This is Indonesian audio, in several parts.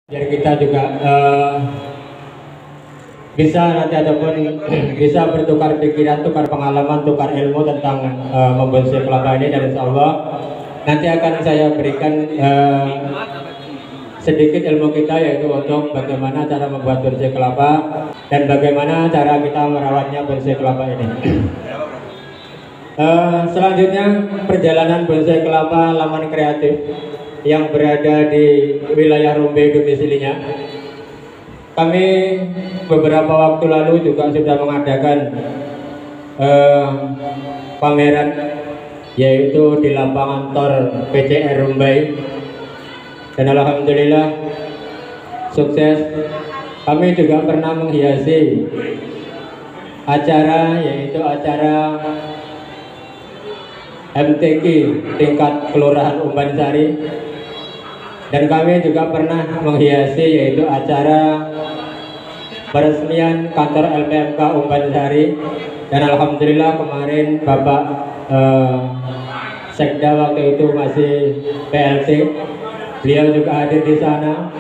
biar kita juga bisa nanti ataupun bisa bertukar pikiran, tukar pengalaman, tukar ilmu tentang membonsai kelapa ini, dan insya Allah nanti akan saya berikan sedikit ilmu kita, yaitu untuk bagaimana cara membuat bonsai kelapa dan bagaimana cara kita merawatnya bonsai kelapa ini. Selanjutnya perjalanan bonsai kelapa Laman Kreatif yang berada di wilayah Rumbai domisilinya. Kami beberapa waktu lalu juga sudah mengadakan pameran, yaitu di lapangan Tor PCR Rumbai, dan alhamdulillah sukses. Kami juga pernah menghiasi acara, yaitu acara MTQ tingkat Kelurahan Umbansari, dan kami juga pernah menghiasi yaitu acara peresmian kantor LPMK Umbansari, dan alhamdulillah kemarin Bapak Sekda waktu itu masih PLT, beliau juga hadir di sana,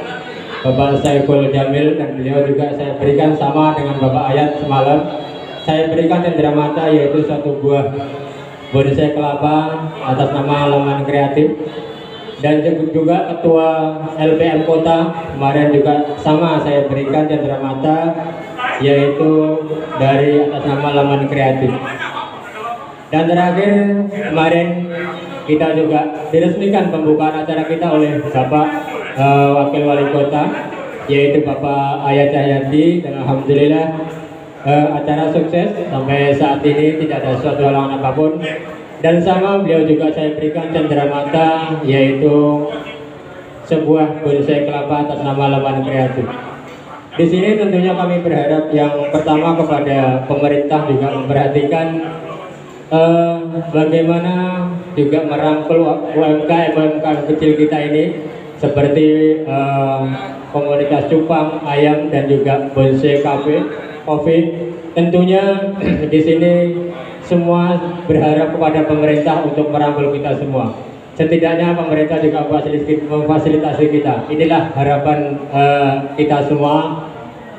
Bapak Saiful Jamil, dan beliau juga saya berikan sama dengan Bapak Ayat semalam, saya berikan cenderamata yaitu satu buah bonsai kelapa atas nama Laman Kreatif. Dan juga ketua LPM Kota kemarin juga sama saya berikan cenderamata, yaitu dari atas nama Laman Kreatif. Dan terakhir kemarin kita juga diresmikan pembukaan acara kita oleh Bapak Wakil Wali Kota, yaitu Bapak Ayat Cahyadi, dan alhamdulillah acara sukses sampai saat ini, tidak ada suatu halangan apapun. Dan sama beliau juga saya berikan cenderamata, yaitu sebuah bonsai kelapa atas nama Laman Kreatif. Di sini tentunya kami berharap yang pertama kepada pemerintah juga memperhatikan bagaimana juga merangkul UMKM kecil kita ini, seperti komunitas cupang, ayam, dan juga bonsai cafe, coffee. Tentunya di sini semua berharap kepada pemerintah untuk merangkul kita semua. Setidaknya pemerintah juga memfasilitasi kita. Inilah harapan kita semua,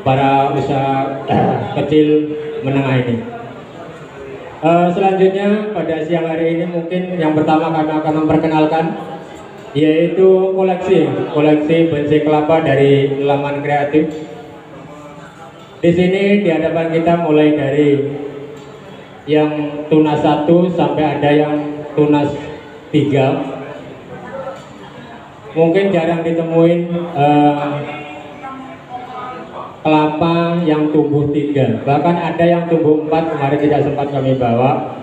para usaha kecil menengah ini. Selanjutnya pada siang hari ini mungkin yang pertama kami akan memperkenalkan yaitu koleksi bonsai kelapa dari Laman Kreatif. Di sini di hadapan kita mulai dari yang tunas 1 sampai ada yang tunas 3. Mungkin jarang ditemuin kelapa yang tumbuh 3, bahkan ada yang tumbuh 4, kemarin tidak sempat kami bawa.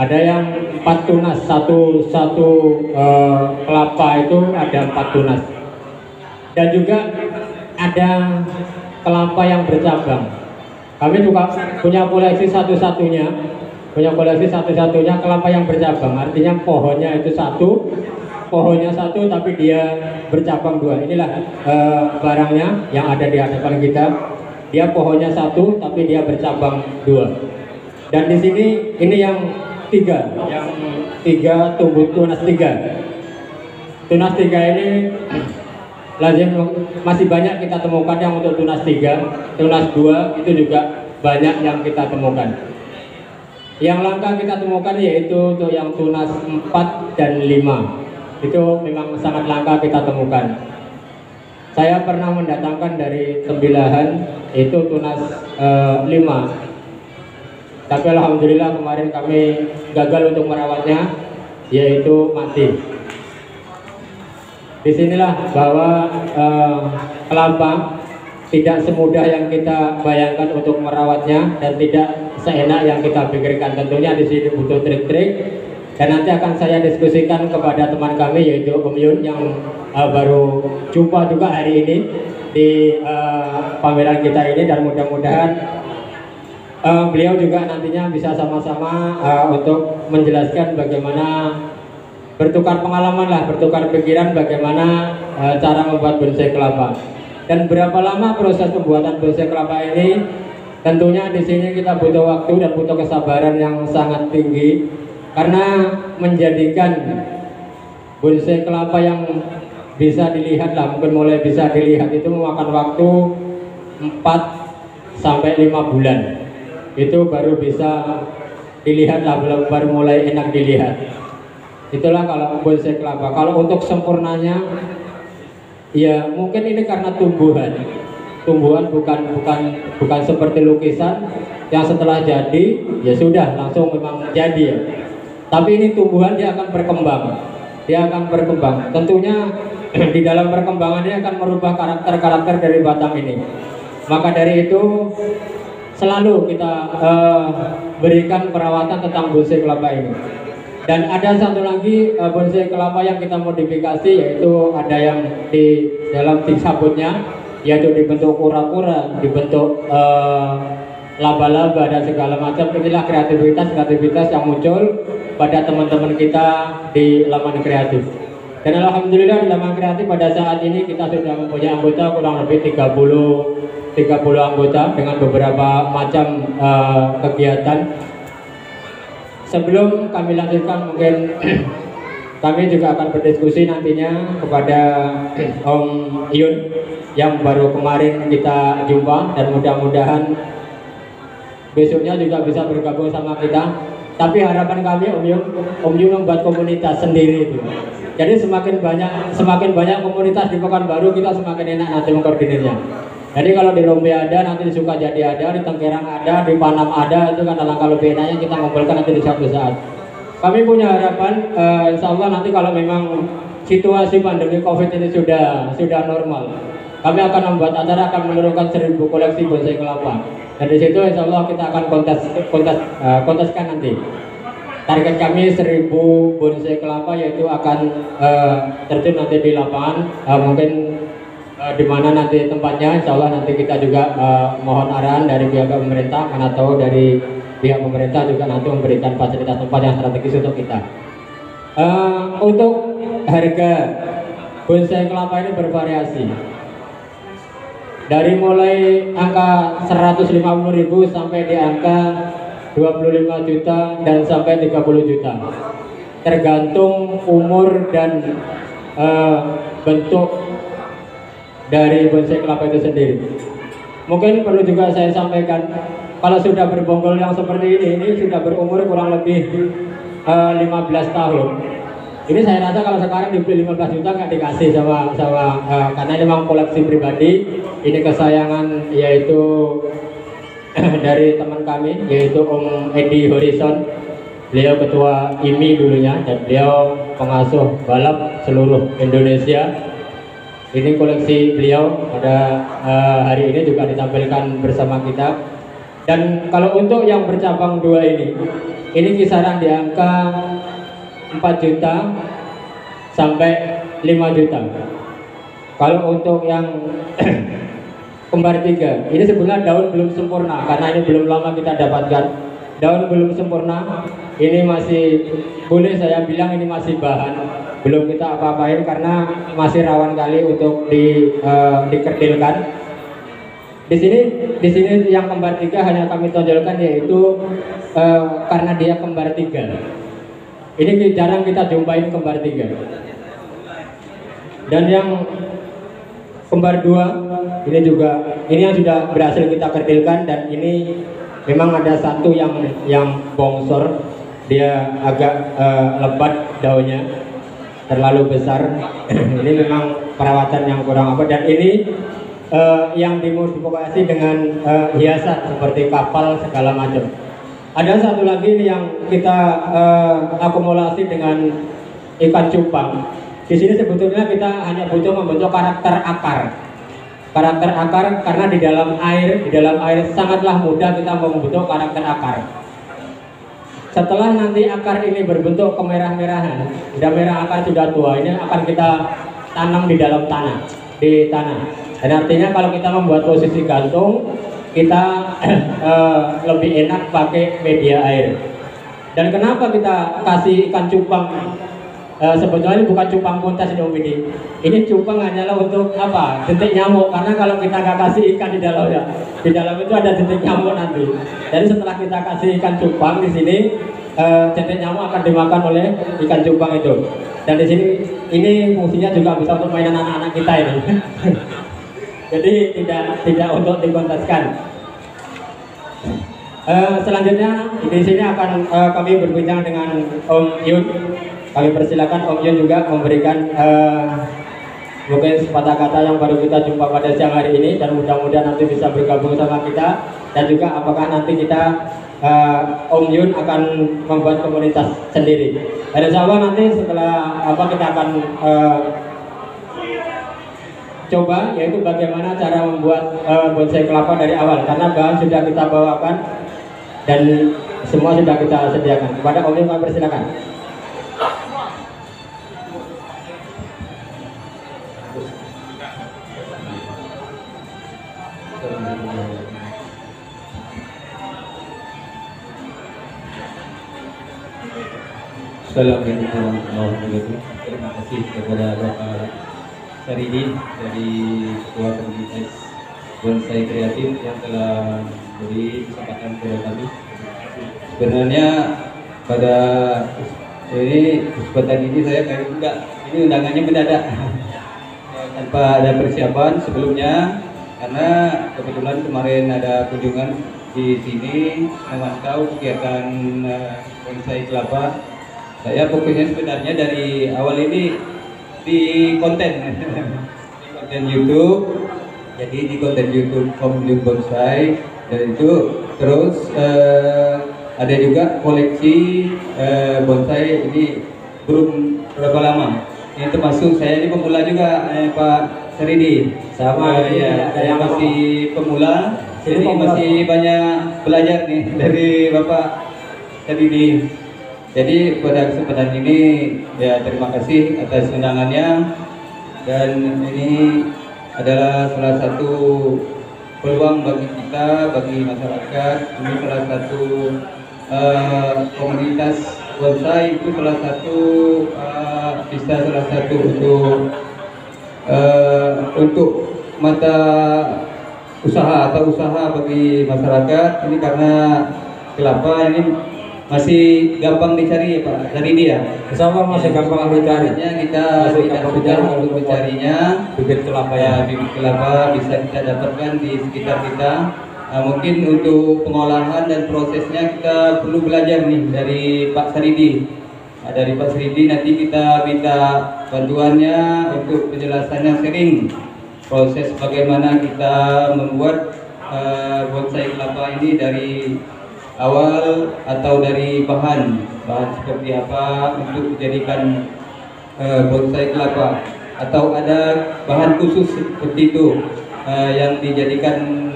Ada yang 4 tunas, satu kelapa itu ada 4 tunas. Dan juga ada kelapa yang bercabang. Kami juga punya koleksi satu-satunya kelapa yang bercabang, artinya pohonnya itu pohonnya satu tapi dia bercabang 2. Inilah barangnya yang ada di hadapan kita. Dia pohonnya 1 tapi dia bercabang 2. Dan di sini ini yang 3 tumbuh tunas 3. Tunas 3 ini lazim masih banyak kita temukan yang untuk tunas 3, tunas 2 itu juga banyak yang kita temukan. Yang langka kita temukan yaitu untuk yang tunas 4 dan 5. Itu memang sangat langka kita temukan. Saya pernah mendatangkan dari Tembilahan itu tunas 5. Tapi alhamdulillah kemarin kami gagal untuk merawatnya, yaitu mati. Disinilah bahwa kelapa tidak semudah yang kita bayangkan untuk merawatnya, dan tidak seenak yang kita pikirkan. Tentunya di sini butuh trik-trik, dan nanti akan saya diskusikan kepada teman kami yaitu Om Yun yang baru jumpa juga hari ini di pameran kita ini, dan mudah-mudahan beliau juga nantinya bisa sama-sama untuk menjelaskan bagaimana bertukar pengalaman bertukar pikiran bagaimana cara membuat bonsai kelapa. Dan berapa lama proses pembuatan bonsai kelapa ini? Tentunya di sini kita butuh waktu dan butuh kesabaran yang sangat tinggi, karena menjadikan bonsai kelapa yang bisa dilihat lah, mungkin mulai bisa dilihat itu memakan waktu 4 sampai 5 bulan. Itu baru bisa dilihat lah, baru mulai enak dilihat. Itulah kalau bonsai kelapa. Kalau untuk sempurnanya, ya mungkin ini karena tumbuhan bukan seperti lukisan yang setelah jadi ya sudah langsung memang jadi ya. Tapi ini tumbuhan, dia akan berkembang. Tentunya di dalam perkembangannya akan merubah karakter dari batang ini. Maka dari itu selalu kita berikan perawatan tentang bonsai kelapa ini. Dan ada satu lagi bonsai kelapa yang kita modifikasi, yaitu ada yang di dalam sabutnya, yaitu dibentuk kura-kura, dibentuk laba-laba dan segala macam. Inilah kreativitas yang muncul pada teman-teman kita di Laman Kreatif. Dan alhamdulillah di Laman Kreatif pada saat ini kita sudah mempunyai anggota kurang lebih 30 anggota dengan beberapa macam kegiatan. Sebelum kami lanjutkan, mungkin kami juga akan berdiskusi nantinya kepada Om Yun yang baru kemarin kita jumpa, dan mudah-mudahan besoknya juga bisa bergabung sama kita. Tapi harapan kami Om Yun membuat komunitas sendiri itu. Jadi semakin banyak komunitas di Pekanbaru, kita semakin enak nanti mengkoordinirnya. Jadi kalau di Rombia ada, nanti di Sukajadi ada, di Tenggerang ada, di Panam ada, itu kan alangkah lebih enaknya kita mengumpulkan nanti di suatu saat. Kami punya harapan, insya Allah nanti kalau memang situasi pandemi COVID ini sudah normal, kami akan membuat acara, akan menurunkan 1000 koleksi bonsai kelapa. Dan di situ insya Allah kita akan konteskan nanti. Target kami 1000 bonsai kelapa, yaitu akan terjun nanti di lapangan, mungkin di mana nanti tempatnya, insya Allah nanti kita juga mohon arahan dari pihak pemerintah, karena tahu dari pihak pemerintah juga nanti memberikan fasilitas tempat yang strategis untuk kita. Untuk harga bonsai kelapa ini bervariasi, dari mulai angka 150.000 sampai di angka 25 juta dan sampai 30 juta, tergantung umur dan bentuk dari bonsai kelapa itu sendiri. Mungkin perlu juga saya sampaikan, kalau sudah berbonggol yang seperti ini sudah berumur kurang lebih 15 tahun. Ini saya rasa kalau sekarang dibeli 15 juta nggak dikasih sama karena ini memang koleksi pribadi. Ini kesayangan yaitu dari teman kami, yaitu Om Edi Horizon. Beliau ketua IMI dulunya, dan beliau pengasuh balap seluruh Indonesia. Ini koleksi beliau, pada hari ini juga ditampilkan bersama kita. Dan kalau untuk yang bercabang 2 ini kisaran di angka 4 juta sampai 5 juta. Kalau untuk yang kembar 3, ini sebenarnya daun belum sempurna, karena ini belum lama kita dapatkan. Daun belum sempurna, ini masih boleh saya bilang ini masih bahan, belum kita apa-apain karena masih rawan kali untuk dikerdilkan. Di sini yang kembar 3 hanya kami tonjolkan, yaitu karena dia kembar 3. Ini jarang kita jumpain kembar 3. Dan yang kembar 2 ini yang sudah berhasil kita kerdilkan, dan ini memang ada satu yang bongsor, dia agak lebat daunnya, terlalu besar. Ini memang perawatan yang kurang apa, dan ini yang dimodifikasi dengan hiasan seperti kapal segala macam. Ada satu lagi ini yang kita akumulasi dengan ikan cupang. Di sini sebetulnya kita hanya butuh membentuk karakter akar karena di dalam air sangatlah mudah kita membentuk karakter akar. Setelah nanti akar ini berbentuk kemerah-merahan, sudah merah, akar sudah tua, ini akan kita tanam di dalam tanah. Dan artinya kalau kita membuat posisi gantung, kita lebih enak pakai media air. Dan kenapa kita kasih ikan cupang? Sebetulnya ini bukan cupang puntas ini. Ini cupang hanyalah untuk apa? Jentik nyamuk. Karena kalau kita nggak kasih ikan di dalam itu ada jentik nyamuk nanti. Jadi setelah kita kasih ikan cupang di sini, jentik nyamuk akan dimakan oleh ikan cupang itu. Dan di sini ini fungsinya juga bisa untuk mainan anak-anak kita ini. Jadi tidak untuk dikontaskan. Selanjutnya di sini akan kami berbincang dengan Om Yun. Kami persilakan Om Yun juga memberikan mungkin sepatah kata yang baru kita jumpa pada siang hari ini, dan mudah-mudahan nanti bisa bergabung sama kita, dan juga apakah nanti kita Om Yun akan membuat komunitas sendiri. Dan insya Allah nanti setelah kita akan coba, yaitu bagaimana cara membuat bonsai kelapa dari awal, karena bahan sudah kita bawakan dan semua sudah kita sediakan. Kepada Om Yun kami persilakan. Assalamualaikum warahmatullahi wabarakatuh. Terima kasih kepada Bapak Saridi dari Ketua Komunitas Bonsai Kreatif yang telah beri kesempatan kepada kami. Sebenarnya pada kesempatan ini saya kayak enggak, ini undangannya mendadak tanpa ada persiapan sebelumnya, karena kebetulan kemarin ada kunjungan di sini memantau kegiatan bonsai kelapa. Saya fokusnya sebenarnya dari awal ini di konten YouTube, jadi di konten YouTube Om Yun Bonsai, dan itu terus ada juga koleksi bonsai ini belum berapa lama. Ini termasuk saya ini pemula juga Pak Saridi. Sama ya, saya masih pemula, jadi masih banyak belajar nih dari Bapak Saridi. Jadi pada kesempatan ini ya terima kasih atas undangannya, dan ini adalah salah satu peluang bagi kita, bagi masyarakat. Ini salah satu komunitas bonsai, itu salah satu bisa salah satu untuk mata usaha atau usaha bagi masyarakat ini, karena kelapa ini masih gampang dicari ya Pak Saridi ya. Insya masih gampang dicari. Kita tidak mudah untuk mencarinya. Bibit kelapa ya, bibit kelapa bisa kita dapatkan di sekitar kita. Mungkin untuk pengolahan dan prosesnya kita perlu belajar nih dari Pak Saridi. Dari Pak Saridi nanti kita minta bantuannya untuk penjelasannya sering. Proses bagaimana kita membuat bonsai kelapa ini dari awal, atau dari bahan seperti apa untuk dijadikan bonsai kelapa, atau ada bahan khusus seperti itu yang dijadikan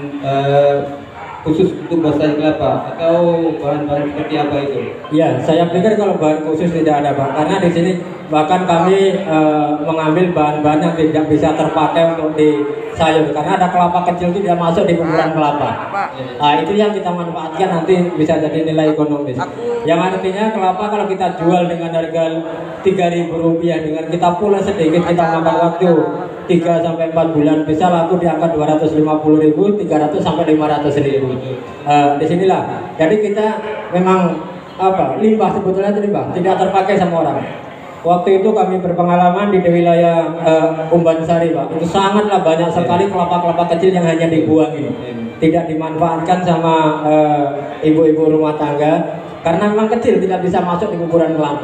khusus untuk bonsai kelapa, atau bahan-bahan seperti apa itu? Ya, saya pikir kalau bahan khusus tidak ada Pak, karena di sini bahkan kami mengambil bahan-bahan yang tidak bisa terpakai untuk di sayur, karena ada kelapa kecil itu tidak masuk di kuburan kelapa. Nah, itu yang kita manfaatkan nanti bisa jadi nilai ekonomis. Yang artinya kelapa kalau kita jual dengan harga Rp3.000, dengan kita pula sedikit, kita makan waktu 3 sampai 4 bulan, bisa laku di angka 250.000, 300 sampai 500.000. Disinilah. Jadi kita memang limbah, sebetulnya itu limbah, tidak terpakai sama orang. Waktu itu kami berpengalaman di wilayah Umbansari Pak, itu sangatlah banyak sekali kelapa-kelapa kecil yang hanya dibuang ini, tidak dimanfaatkan sama ibu-ibu rumah tangga, karena memang kecil, tidak bisa masuk di kuburan kelapa.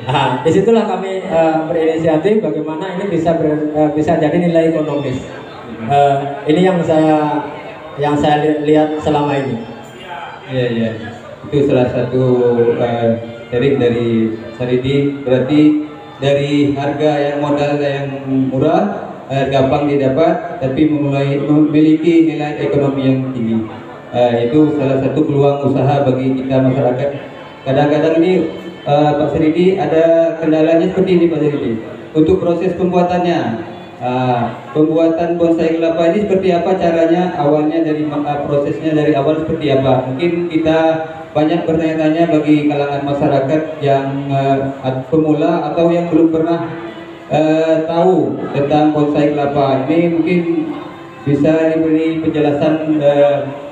Nah, disitulah kami berinisiatif bagaimana ini bisa jadi nilai ekonomis. Ini yang saya lihat selama ini. Iya, itu salah satu sharing dari Saridi. Berarti dari harga yang modal yang murah, gampang didapat, tapi memiliki nilai ekonomi yang tinggi. Itu salah satu peluang usaha bagi kita masyarakat. Kadang-kadang ini Pak Saridi ada kendalanya seperti ini Pak Saridi. Untuk proses pembuatannya, pembuatan bonsai kelapa ini seperti apa caranya, awalnya dari prosesnya dari awal seperti apa? Mungkin kita banyak bertanya-tanya bagi kalangan masyarakat yang pemula atau yang belum pernah tahu tentang bonsai kelapa. Ini mungkin bisa diberi penjelasan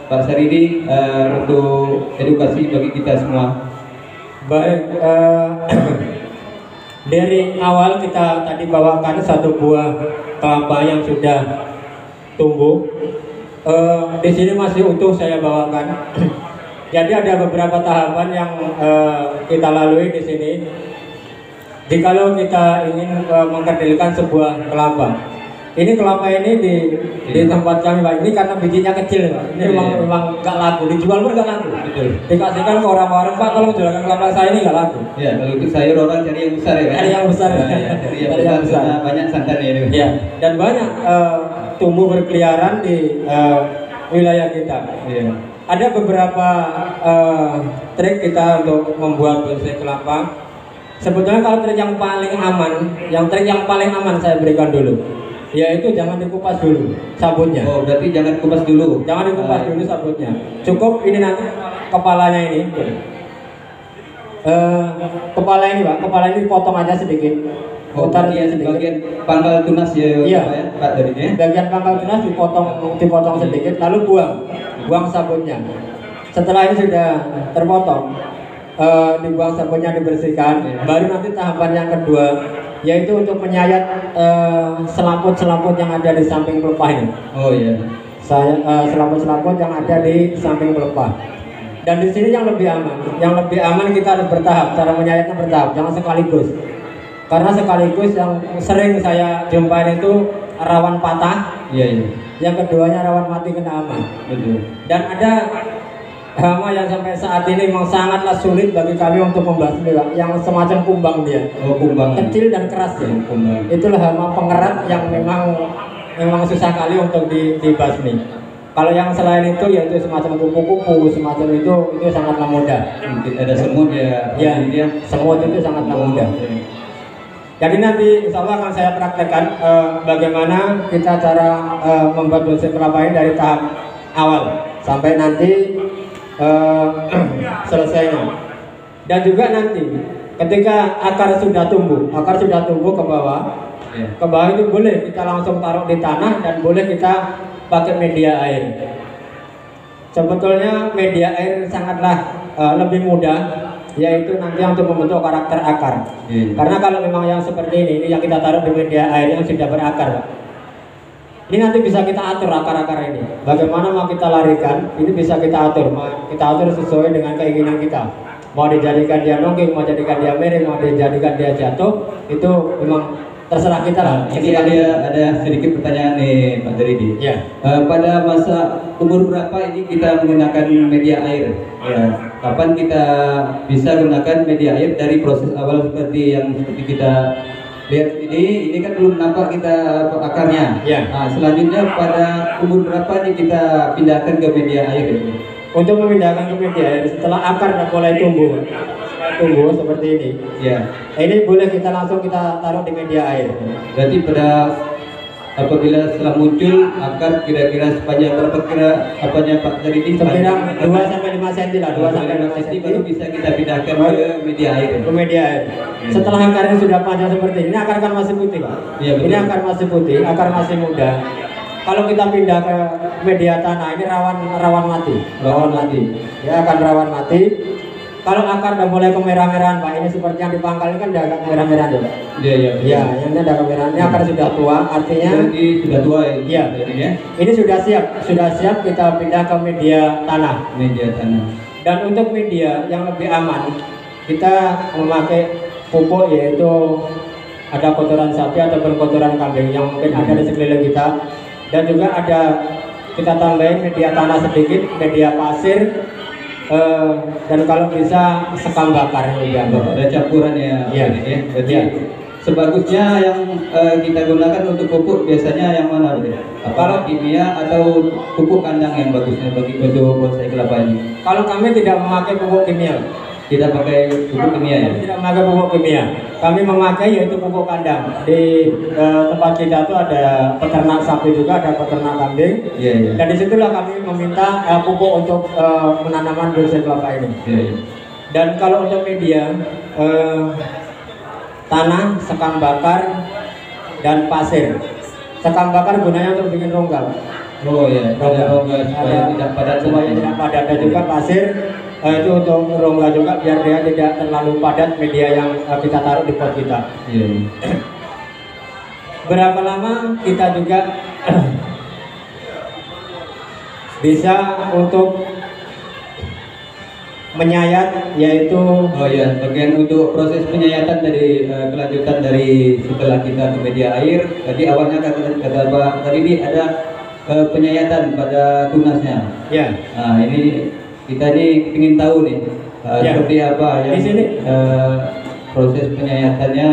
Pak Saridi untuk edukasi bagi kita semua. Baik, Dari awal kita tadi bawakan satu buah kelapa yang sudah tumbuh. Di sini masih utuh saya bawakan. Jadi ada beberapa tahapan yang kita lalui di sini. Jikalau kita ingin mengkedelkan sebuah kelapa, ini kelapa ini di tempat kami Pak, ini karena bijinya kecil Pak. Ini memang nggak laku, dijual pun nggak laku. Betul. Dikasihkan ke orang-orang, Pak kalau jualan kelapa saya ini nggak laku. Ya, kalau itu sayur orang cari yang besar ya. Cari yang besar. Cari yang besar. Karena banyak santannya itu. Ya, dan banyak tumbuh berkeliaran di wilayah kita. Iya. Ada beberapa trik kita untuk membuat bonsai kelapa. Sebetulnya kalau trik yang paling aman saya berikan dulu, yaitu jangan dikupas dulu sabutnya. Oh, berarti jangan kupas dulu. Jangan dikupas dulu sabutnya. Cukup ini nanti kepalanya ini. Kepala ini Pak, kepala ini potong aja sedikit. Putar dia sedikit. Bagian pangkal tunas ya, iya. Pak, ya, Pak darinya. Bagian pangkal tunas dipotong sedikit, lalu buang sabutnya. Setelah ini sudah terpotong, dibuang sabutnya, dibersihkan. Baru nanti tahapan yang kedua, yaitu untuk menyayat selaput-selaput yang ada di samping pelepah ini. Oh iya. Selaput-selaput yang ada di samping pelepah. Dan di sini yang lebih aman kita harus bertahap. Cara menyayatnya bertahap, jangan sekaligus. Karena sekaligus yang sering saya jumpain itu rawan patah. Iya, iya. Yang keduanya rawan mati kena hama. Betul. Dan ada hama yang sampai saat ini memang sangatlah sulit bagi kami untuk membasmi, Pak. Yang semacam kumbang dia. Oh, kumbang. Kecil dan keras ya. Kumbang. Itulah hama pengerat yang memang susah kali untuk dibasmi. Kalau yang selain itu yaitu semacam kupu-kupu, semacam itu sangatlah mudah. Mungkin ada semut ya. Ya, semut itu sangatlah mudah. Jadi nanti insya Allah akan saya praktekkan bagaimana kita cara membuat bonsai kelapa ini dari tahap awal sampai nanti selesainya. Dan juga nanti ketika akar sudah tumbuh ke bawah, ke bawah itu boleh kita langsung taruh di tanah dan boleh kita pakai media air. Sebetulnya media air sangatlah lebih mudah, yaitu nanti untuk membentuk karakter akar. Karena kalau memang yang seperti ini yang kita taruh di media air yang sudah berakar, Pak. Ini nanti bisa kita atur akar-akar ini. Bagaimana mau kita larikan, ini bisa kita atur. Kita atur sesuai dengan keinginan kita. Mau dijadikan dia nongking, mau dijadikan dia miring, mau dijadikan dia jatuh, itu memang terserah kita lah. Ini ada sedikit pertanyaan nih Pak Deridi. Ya. Pada masa umur berapa ini kita menggunakan media air? Ya. Kapan kita bisa gunakan media air dari proses awal seperti kita lihat ini kan belum nampak kita akarnya. Ya. Nah, selanjutnya pada umur berapa nih kita pindahkan ke media air? Untuk memindahkan ke media air setelah akar sudah mulai tumbuh seperti ini. Ya. Ini boleh kita langsung kita taruh di media air. Berarti apabila setelah muncul akar kira-kira sepanjang berapa apanya Pak Deridi? Sekitar 2 sampai 5 cm lah, 2 sampai 5 cm baru bisa kita pindahkan ke media air. Ke media air. Setelah akarnya sudah panjang seperti ini akar kan masih putih, Pak. Ya, ini akar masih putih, akar masih muda. Kalau kita pindah ke media tanah ini rawan mati. Ya akan rawan mati. Kalau akar udah mulai kemerah-merahan, Pak, ini seperti yang di pangkal ini kan udah agak merah-merah ya, Pak. Iya. Ya, yang ini ada kemerahan. Ini akar sudah tua, artinya sudah tua ya. Iya. Ini sudah siap kita pindah ke media tanah. Dan untuk media yang lebih aman, kita memakai pupuk yaitu ada kotoran sapi ataupun kotoran kambing yang mungkin ada di sekeliling kita. Dan juga ada kita tambahin media tanah sedikit, media pasir. Dan kalau bisa sekam bakar ya. Ada campuran ya. Iya. Berarti sebagusnya yang kita gunakan untuk pupuk biasanya yang mana? Apakah kimia atau pupuk kandang yang bagusnya bagi untuk bonsai kelapa ini? Kalau kami tidak memakai pupuk kimia. Tidak pakai pupuk kimia ya? Tidak memakai pupuk kimia. Kami memakai yaitu pupuk kandang. Di tempat kita itu ada peternak sapi juga, ada peternak kambing. Iya. Dan disitulah kami meminta pupuk untuk penanaman bonsai kelapa ini. Iya. Dan kalau untuk media tanah, sekam bakar, dan pasir. Sekam bakar gunanya untuk bikin rongga. Oh iya, rongga supaya tidak padat. Dan juga pasir Itu untuk rongga juga biar dia tidak terlalu padat media yang kita taruh di pot kita. Iya. Berapa lama kita juga bisa untuk menyayat, yaitu Oh ya, bagian untuk proses penyayatan dari kelanjutan dari setelah kita ke media air. Tadi awalnya kata Pak tadi ini ada penyayatan pada tunasnya. ya. Nah ini kita ini ingin tahu nih Ya. seperti apa yang Di sini. proses penyayatannya.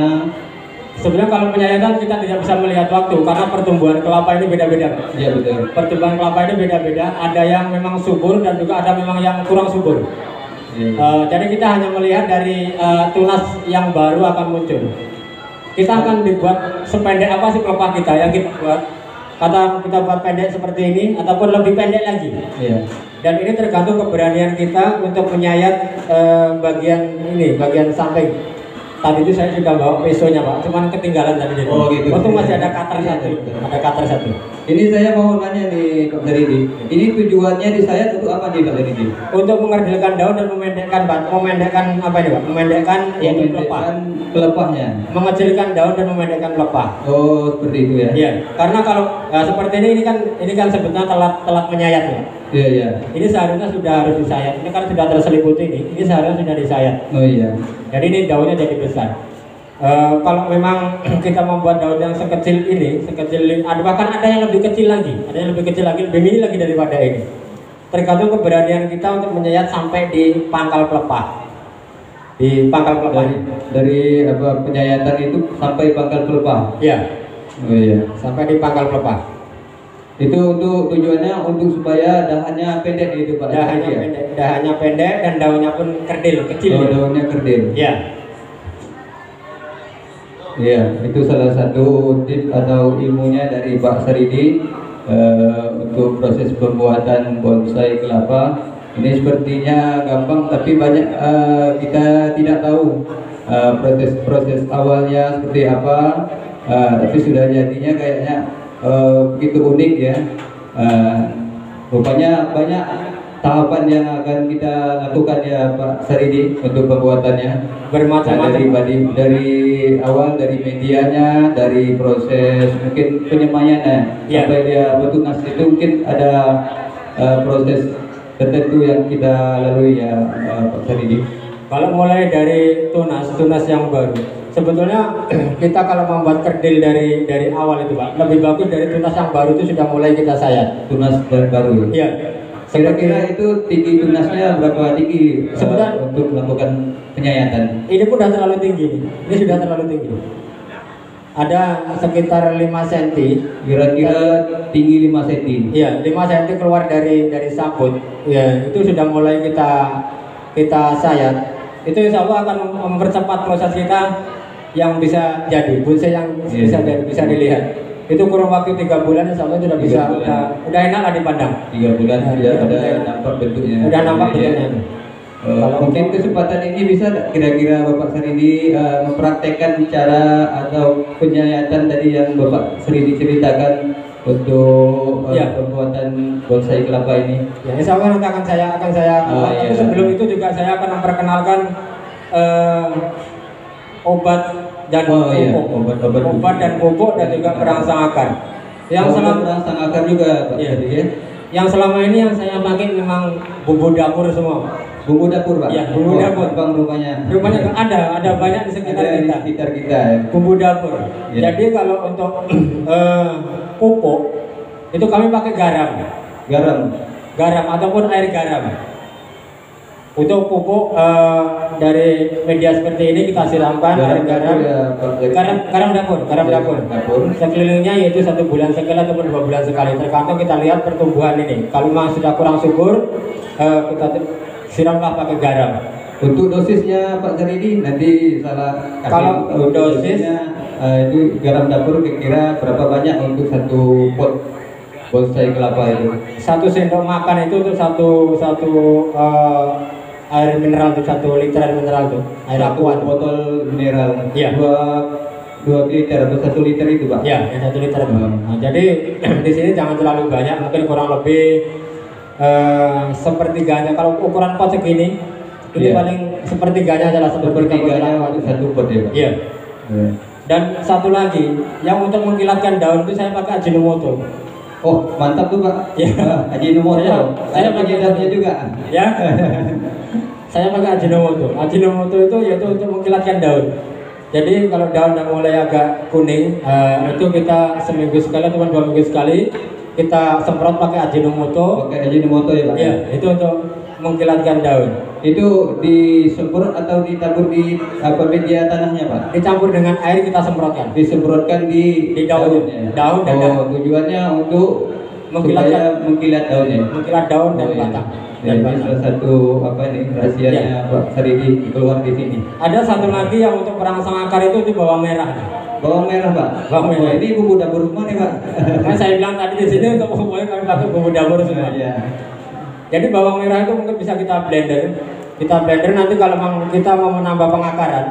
Sebenarnya kalau penyayatan kita tidak bisa melihat waktu karena pertumbuhan kelapa ini beda-beda. Iya betul. Pertumbuhan kelapa ini beda-beda. Ada yang memang subur dan juga ada memang yang kurang subur. Iya. Jadi kita hanya melihat dari tunas yang baru akan muncul. Kita akan dibuat sependek apa sih pelepah kita yang kita buat. Kata kita buat pendek seperti ini ataupun lebih pendek lagi. Iya. Dan ini tergantung keberanian kita untuk menyayat bagian ini, bagian samping. Tadi itu saya sudah bawa pesonya Pak, cuman ketinggalan tadi. Oh gitu. Waktu masih ada cutter satu, ada cutter satu. Ini saya mau nanya nih Pak Saridi. Ini tujuannya disayat untuk apa nih Pak Saridi? Untuk mengerdilkan daun dan memendekkan apa ini Pak? Memendekkan yaitu pelepah. Pelepahnya. Mengecilkan daun dan memendekkan pelepah. Oh seperti itu ya? Iya, karena kalau seperti ini kan sebetulnya telat menyayat ya. Iya iya. Ini seharusnya sudah harus disayat. Ini kan sudah terseliputi ini seharusnya sudah disayat. Oh iya. Jadi ini daunnya jadi besar. Kalau memang kita membuat daun yang sekecil ini, bahkan ada yang lebih kecil lagi, lebih mini lagi daripada ini. Tergantung keberanian kita untuk menyayat sampai di pangkal pelepah. Di pangkal pelepah. Dari apa penyayatan itu sampai pangkal pelepah. Iya. Oh iya. Sampai di pangkal pelepah. Itu untuk tujuannya untuk supaya dahannya pendek itu Pak. Dahannya pendek dan daunnya pun kerdil, kecil. Oh, daunnya kerdil. Iya. Iya, itu salah satu tip atau ilmunya dari Pak Saridi untuk proses pembuatan bonsai kelapa. Ini sepertinya gampang, tapi banyak kita tidak tahu proses awalnya seperti apa. Tapi sudah jadinya kayaknya begitu unik ya. Rupanya banyak tahapan yang akan kita lakukan ya Pak Saridi untuk pembuatannya. Bermacam-macam. Dari awal, dari medianya, dari proses mungkin penyemayannya Ya. sampai dia bertunas itu mungkin ada proses tertentu yang kita lalui ya Pak Saridi. Kalau mulai dari tunas yang baru, sebetulnya kita kalau membuat kerdil dari awal itu Pak, lebih bagus dari tunas yang baru itu sudah mulai kita sayat. Tunas baru. Iya. Kira-kira itu tinggi tunasnya berapa tinggi Sebenarnya untuk melakukan penyayatan? ini pun sudah terlalu tinggi. Ini sudah terlalu tinggi. Ada sekitar 5 cm. Kira-kira tinggi 5 cm. Iya, 5 cm keluar dari sabut. Ya, itu sudah mulai kita sayat. Itu insya Allah akan mempercepat proses kita yang bisa jadi bonsai yang bisa dilihat. Itu kurang waktu 3 bulan insya Allah sudah bisa udah enak lah dipandang. 3 bulan Nah, sudah 3 ada bulan. nampak bentuknya. Udah nampak Iya. bentuknya. Mungkin kesempatan ini bisa kira-kira Bapak Saridi mempraktekkan cara atau penyayatan tadi yang Bapak Saridi ceritakan untuk Ya. pembuatan bonsai kelapa ini. Ya, insya Allah nanti akan saya iya. sebelum itu juga saya akan memperkenalkan obat dan pupuk, obat dan pupuk dan juga perangsang akar. Yang selama perangsang akar juga Pak Saridi ya. Yang selama ini yang saya pakai memang bumbu dapur semua. Bumbu dapur Pak. Iya, bumbu dapur. Bang rumahnya. Rumahnya ada banyak di sekitar Ada di kita. sekitar kita ya. Bumbu dapur. Iya. Jadi kalau untuk pupuk itu kami pakai garam ataupun air garam. Untuk pupuk dari media seperti ini kita siramkan air garam. Garam dapur. Sekelilingnya yaitu 1 bulan sekali ataupun 2 bulan sekali, tergantung kita lihat pertumbuhan ini. Kalau memang sudah kurang subur, kita siramlah pakai garam. Untuk dosisnya Pak Saridi nanti salah kasih. Kalau dosisnya itu garam dapur kira-kira berapa banyak untuk 1 pot bonsai kelapa itu? 1 sendok makan itu untuk satu air mineral untuk 1 liter air mineral itu air aqua. Botol mineral. Iya. 2 liter atau 1 liter itu Pak? Ya, yang 1 liter. Nah, jadi di sini jangan terlalu banyak, mungkin kurang lebih sepertiganya. Kalau ukuran pot segini, ini Iya. paling sepertiganya adalah Sepertiganya satu pot ya Pak? Iya. Iya. Dan satu lagi, yang untuk mengkilatkan daun itu saya pakai Ajinomoto. Oh mantap tuh Pak. Iya. Ajinomoto. Saya Ada pakai penyedapnya juga. Ya. Saya pakai Ajinomoto. Ajinomoto itu yaitu untuk mengkilatkan daun. Jadi kalau daun yang mulai agak kuning, itu kita seminggu sekali atau 2 minggu sekali kita semprot pakai Ajinomoto. Pakai Ajinomoto ya Pak? Iya, itu untuk mengkilatkan daun. Itu disemprot atau ditabur di apa media tanahnya Pak? Dicampur dengan air kita semprotkan. Disemprotkan di daunnya. Daun dan tujuannya untuk Mengkilatkan- supaya mengkilat daunnya. mengkilat daun dan iya. batang. Ya, Dan ini batang. salah satu apa nih rahasianya Iya. Pak Saridi keluar di sini. Ada satu lagi yang untuk perangsang akar itu di bawang merah. Bawang merah Pak. Bawang merah. Oh, ini bumbu dapur rumah nih Pak. Kan saya bilang tadi di sini untuk semuanya kami pakai bumbu dapur semua. Iya. Jadi bawang merah itu mungkin bisa kita blender. Kita blender nanti kalau memang kita mau menambah pengakaran,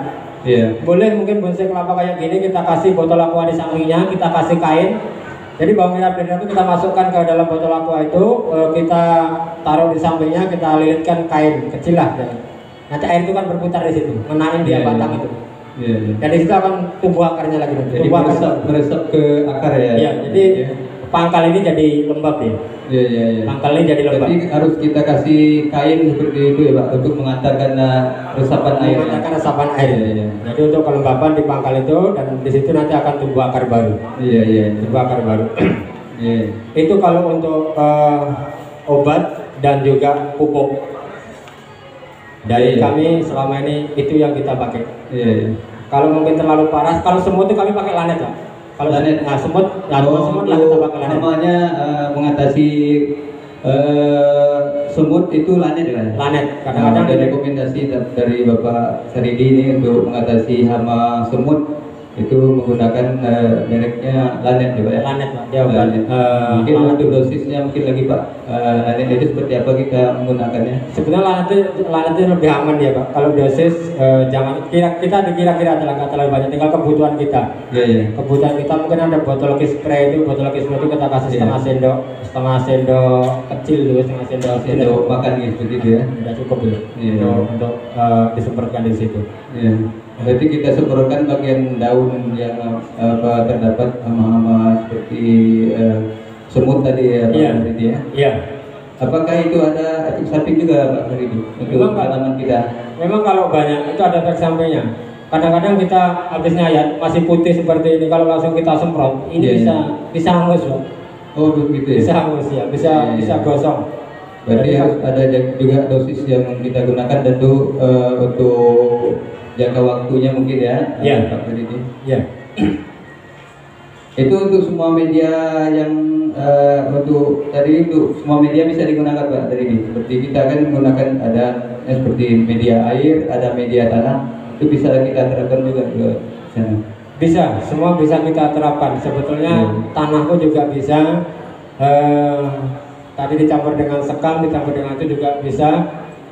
Iya. boleh mungkin bonsai kelapa kayak gini kita kasih botol aqua di sampingnya, kita kasih kain. Jadi bawang merah blender itu kita masukkan ke dalam botol aqua itu, kita taruh di sampingnya, kita lilitkan kain kecil lah. Ya. Nanti air itu kan berputar di situ, ngenain dia Iya, batang iya. itu. Iya, iya. Dan di situ akan tumbuh akarnya lagi. Jadi Tumbuh akar. meresap ke akar ya. Iya, jadi pangkal ini jadi lembab ya. Iya, iya, iya. Pangkal ini jadi lembab. Jadi harus kita kasih kain seperti itu ya Pak untuk mengantarkan resapan air. Mengantarkan resapan air. Iya, iya. Jadi untuk kelembapan di pangkal itu, dan di situ nanti akan tumbuh akar baru. Iya, iya. Tumbuh akar baru. Iya. Itu kalau untuk obat dan juga pupuk dari Iya. kami selama ini itu yang kita pakai. Iya, iya. Kalau mungkin terlalu parah, kalau semut itu kami pakai lanet lah. Kalau Lanet? nah, semut, ya semut lah kita pakai lanet. Namanya mengatasi semut itu lanet ya. Lanet. Kadang-kadang Ada rekomendasi dari Bapak Saridi ini untuk mengatasi hama semut itu menggunakan mereknya lanet ya Pak ya. lanet lah. Dia obat. Lanet. Mungkin untuk dosisnya mungkin lagi Pak. Lanet itu seperti apa kita menggunakannya? Sebenarnya lanet itu lebih aman ya Pak. Kalau dosis jangan kita dikira-kira nggak terlalu banyak, tinggal kebutuhan kita. Iya, iya. Kebutuhan kita mungkin ada botol spray itu kita kasih Iya. setengah sendok kecil dulu, setengah sendok Untuk makan gitu seperti itu ya. udah cukup dulu Iya. untuk disemprotkan di situ. Iya. Berarti kita semprotkan bagian daun yang terdapat hama-hama seperti semut tadi ya Pak Iya. Saridi ya. Iya. Apakah itu ada efek samping juga Pak Saridi untuk Memang, Pak. tanaman kita? Memang kalau banyak itu ada efek sampingnya. Kadang-kadang kita habis nyayat masih putih seperti ini, kalau langsung kita semprot ini Iya, bisa hangus loh. Oh begitu ya. Bisa hangus ya, Iya, bisa iya. gosong. Berarti Jadi, harus ada juga dosis yang kita gunakan tentu untuk jangka waktunya mungkin ya. Iya. Pak Saridi. ya. Itu untuk semua media yang untuk semua media bisa digunakan Pak tadi ini. Seperti kita kan menggunakan ada seperti media air, ada media tanah, itu bisa kita terapkan juga ke sana. Bisa, semua bisa kita terapkan. Sebetulnya tanah pun juga bisa. Tadi dicampur dengan sekam, dicampur dengan itu juga bisa.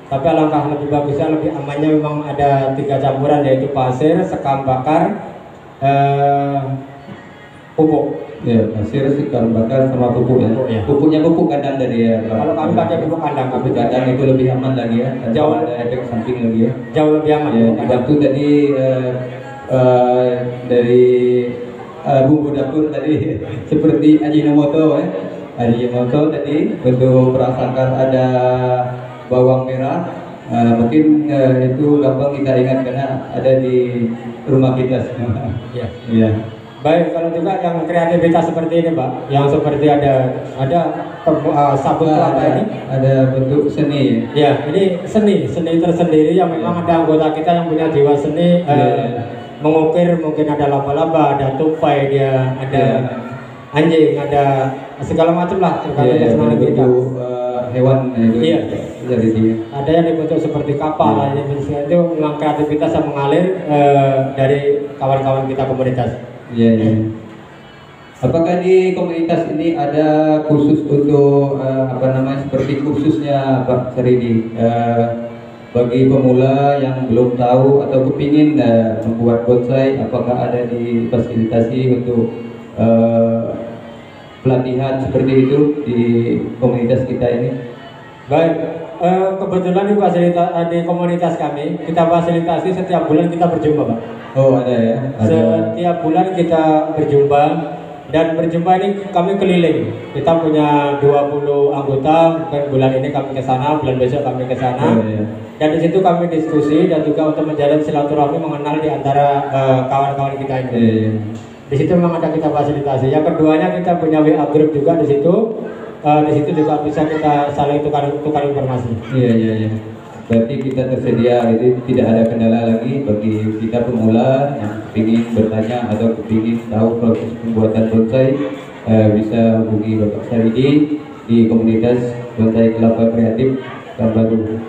Tapi alangkah lebih bagusnya, lebih amannya memang ada 3 campuran, yaitu pasir, sekam bakar, pupuk. Ya, pasir, sekam bakar sama pupuk ya. Pupuk, ya. Pupuknya pupuk kandang tadi ya. Pak. Kalau kami pakai pupuk kandang, Pupuk kandang itu lebih aman lagi ya. Dan Jauh. ada efek samping lagi ya. jauh lebih aman. Ya, pupuk kandang. waktu tadi dari bumbu dapur tadi seperti Ajinomoto ya. Ajinomoto tadi untuk prasangka ada bawang merah. Mungkin itu gampang kita ingat karena ada di rumah kita semua. Ya. Iya. Baik, kalau juga yang kreativitas seperti ini, Pak, yang seperti ada sabun kelapa ini. Ada bentuk seni ya. Ya, ini seni tersendiri yang memang ada anggota kita yang punya jiwa seni, mengukir, mungkin ada laba-laba, ada tupai, dia ada anjing, ada segala macam lah tergantung kesenangan kita. Hewan itu. Iya. Dari dia. Ada yang dibentuk seperti kapal, ada yang itu memang kreativitas yang mengalir dari kawan-kawan kita komunitas. Iya, iya. Apakah di komunitas ini ada khusus untuk seperti kursusnya Pak Saridi bagi pemula yang belum tahu atau kepingin membuat bonsai, apakah ada difasilitasi untuk pelatihan seperti itu di komunitas kita ini? Baik, kebetulan di komunitas kami kita fasilitasi setiap bulan kita berjumpa, Pak. Oh, ada ya. Ada. Setiap bulan kita berjumpa, dan berjumpa ini kami keliling. Kita punya 20 anggota, mungkin bulan ini kami ke sana, bulan besok kami ke sana. Oh, iya. Dan di situ kami diskusi dan juga untuk menjalin silaturahmi mengenal di antara kawan-kawan kita ini. Iya, iya. Di situ memang ada kita fasilitasi. Yang keduanya kita punya WA group juga di situ. Di situ juga bisa kita saling tukar informasi. Iya, iya, iya. Berarti kita tersedia, jadi tidak ada kendala lagi bagi kita pemula yang ingin bertanya atau ingin tahu proses pembuatan bonsai, bisa hubungi Bapak Saridi di komunitas Bonsai Kelapa Kreatif Baru.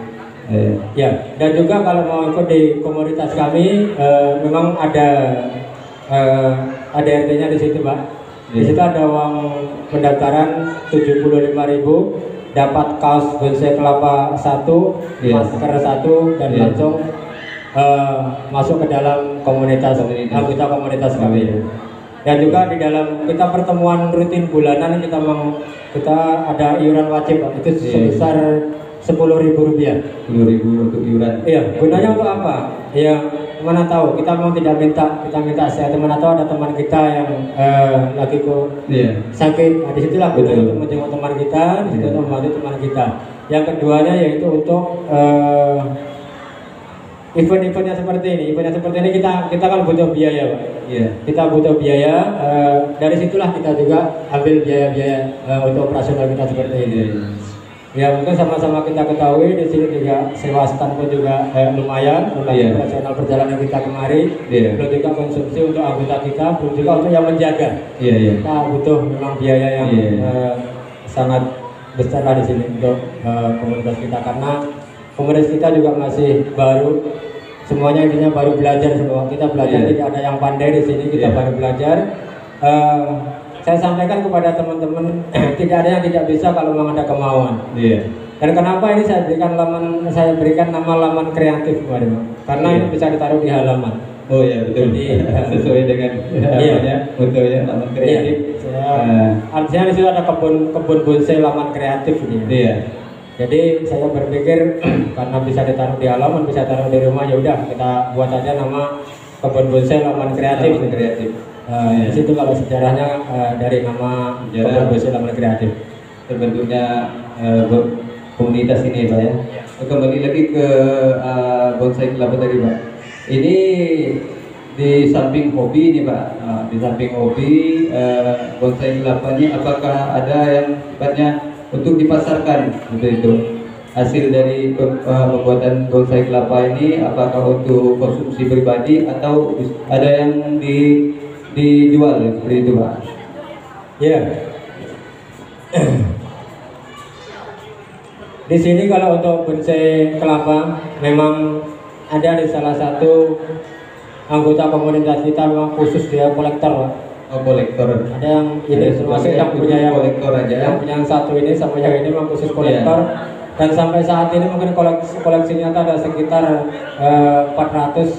Ya, dan juga kalau mau ikut di komunitas kami, memang ada RT-nya di situ, Pak. Di situ ada uang pendaftaran 75.000, dapat kaos bonsai kelapa 1, masker 1, dan langsung masuk ke dalam anggota komunitas kami. Dan juga di dalam kita pertemuan rutin bulanan kita ada iuran wajib, Pak. Itu sebesar 10.000 rupiah. 10.000 untuk iuran. Iya, gunanya untuk apa? Ya, mana tahu kita mau tidak kita minta sehat, mana tahu ada teman kita yang lagi sakit. Nah, disitulah gunanya untuk menjenguk teman kita, di situ untuk membantu teman kita. Yang keduanya yaitu untuk event-eventnya seperti ini. Eventnya seperti ini kita kan butuh biaya, Pak. Iya. Kita butuh biaya. Dari situlah kita juga ambil biaya-biaya untuk operasional kita seperti ini. Ya, mungkin sama-sama kita ketahui di sini juga sewa stand pun juga lumayan untuk operasional perjalanan kita kemarin. Belum juga konsumsi untuk anggota kita, belum juga untuk yang menjaga. Kita butuh memang biaya yang sangat besar lah di sini untuk komunitas kita, karena komunitas kita juga masih baru. Semuanya intinya baru belajar semua. Kita belajar, tidak ada yang pandai di sini, kita baru belajar. Saya sampaikan kepada teman-teman, tidak ada yang tidak bisa kalau memang ada kemauan. Dan kenapa ini saya berikan nama laman kreatif kemarin, karena ini bisa ditaruh di halaman. Oh iya, betul. Jadi, sesuai dengan motonya laman kreatif. Artinya di situ ada kebun bonsai laman kreatif ini. Jadi saya berpikir karena bisa ditaruh di halaman, bisa taruh di rumah, ya udah kita buat aja nama kebun bonsai laman kreatif. Di situ kalau sejarahnya dari nama kebun bonsai laman kreatif. Terbentuknya komunitas ini, Pak ya. Kembali lagi ke bonsai kelapa tadi, Pak. Ini di samping hobi ini, Pak. Di samping hobi bonsai kelapanya, apakah ada yang sifatnya untuk dipasarkan itu hasil dari pembuatan bonsai kelapa ini, apakah untuk konsumsi pribadi atau ada yang dijual seperti itu, Pak? Ya. Di sini kalau untuk bonsai kelapa memang ada di salah satu anggota komunitas kita, memang khusus dia kolektor, Pak. Oh, kolektor. Ada yang ini termasuk yang punya kolektor aja. Yang punya yang satu ini sama yang ini memang khusus kolektor. Dan sampai saat ini mungkin koleksinya ada sekitar 400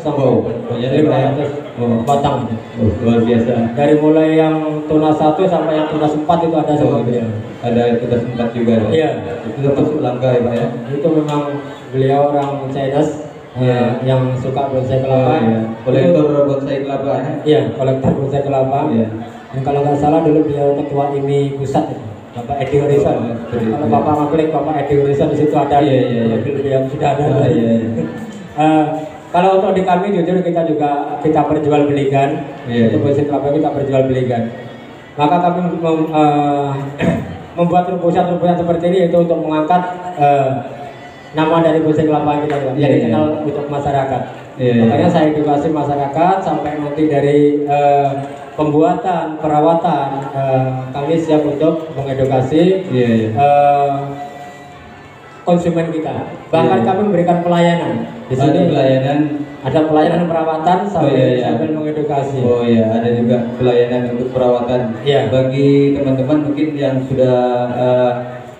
sampai 500 batang. Luar biasa. Dari mulai yang tunas 1 sampai yang tunas 4 itu ada sama beliau. Ada tunas 4 juga. Iya. Itu termasuk langka ya, Pak ya. Itu memang beliau orang Chinese. Yang suka bonsai kelapa. Kolektor bonsai kelapa ya. Iya, kolektor bonsai kelapa. Dan kalau nggak salah dulu beliau ketua IMI pusat itu, Bapak Edi Horizon. Kalau Bapak ngeklik Bapak Edi Horizon di situ ada. Beliau sudah ada. Kalau untuk di kami jujur kita perjualbelikan. Untuk bonsai kelapa kita perjualbelikan. Maka kami membuat rupusan-rupusan seperti ini itu untuk mengangkat nama dari bonsai kelapa kita juga, jadi kenal untuk masyarakat. Makanya saya edukasi masyarakat sampai nanti dari pembuatan, perawatan, kami siap untuk mengedukasi konsumen kita. Bahkan kami memberikan pelayanan. Di sini ada pelayanan perawatan sambil mengedukasi. Oh iya, ada juga pelayanan untuk perawatan. Bagi teman-teman mungkin yang sudah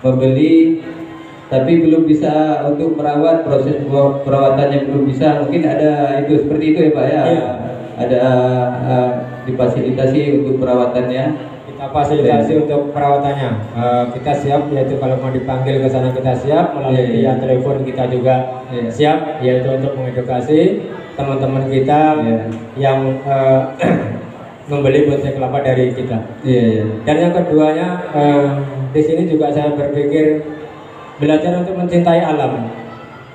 membeli tapi belum bisa untuk merawat, proses perawatannya belum bisa, mungkin ada itu seperti itu ya, Pak ya. Ada difasilitasi untuk perawatannya. kita fasilitasi untuk perawatannya. Kita siap, yaitu kalau mau dipanggil ke sana kita siap, melalui via telepon kita juga siap, yaitu untuk mengedukasi teman-teman kita yang membeli bonsai kelapa dari kita. Dan yang keduanya, di sini juga saya berpikir belajar untuk mencintai alam,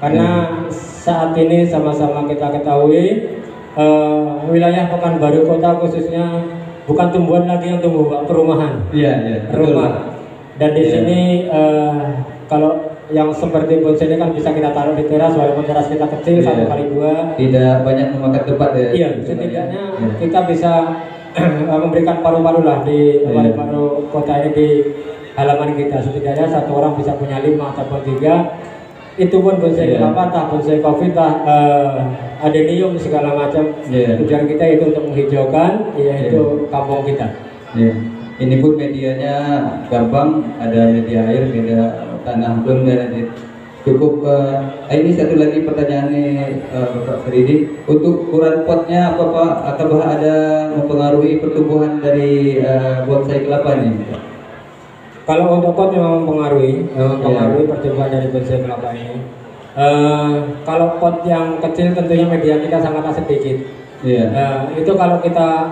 karena saat ini sama-sama kita ketahui wilayah Pekanbaru kota khususnya bukan tumbuhan lagi yang tumbuh, Pak, perumahan. Rumah. Dan di sini kalau yang seperti bonsai ini kan bisa kita taruh di teras, walaupun teras kita kecil 1x2. Tidak banyak memakan tempat ya. Iya, setidaknya kita bisa memberikan paru-paru lah di paru-paru kota ini di halaman kita. Setidaknya satu orang bisa punya 5 ataupun 3. Itu pun bonsai kelapa, tah bonsai kopi, tah adenium segala macam. Tujuan kita itu untuk menghijaukan, yaitu kampung kita. Ini pun medianya gampang, ada media air, media tanah pun ada. Cukup. Ini satu lagi pertanyaan nih, Pak Fridi. Untuk ukuran potnya apakah ada mempengaruhi pertumbuhan dari bonsai kelapa nih? Kalau untuk pot memang mempengaruhi pertumbuhan dari bonsai kelapa ini. Kalau pot yang kecil tentunya media kita sangat sedikit. Itu kalau kita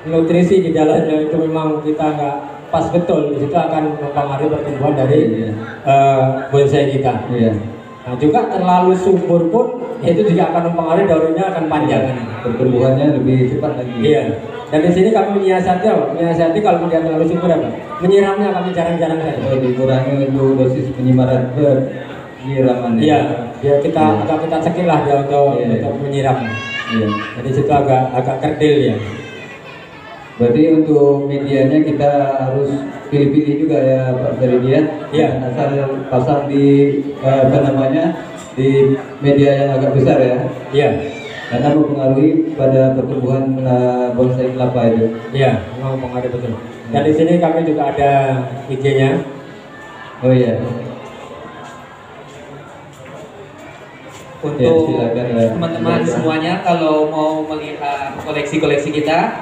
nutrisi di dalamnya itu memang kita nggak pas betul, di situ akan mempengaruhi pertumbuhan dari bonsai kita. Nah, juga terlalu subur pun itu juga akan mempengaruhi daunnya akan panjang. Pertumbuhannya lebih cepat lagi. Dan di sini kami menyiasati kalau dia terlalu subur menyiramnya kami jarang-jarang saja. Dikurangi untuk dosis penyiraman. Biar kita agak cekil lah dia untuk menyiram. Jadi situ agak kerdil ya. Berarti untuk medianya kita harus pilih-pilih juga ya Pak Fridi ya. Asal pasang di di media yang agak besar ya. Karena mempengaruhi pada pertumbuhan bonsai kelapa itu. Memang mempengaruhi betul. Dan di sini kami juga ada IG-nya. Untuk teman-teman semuanya, kalau mau melihat koleksi-koleksi kita,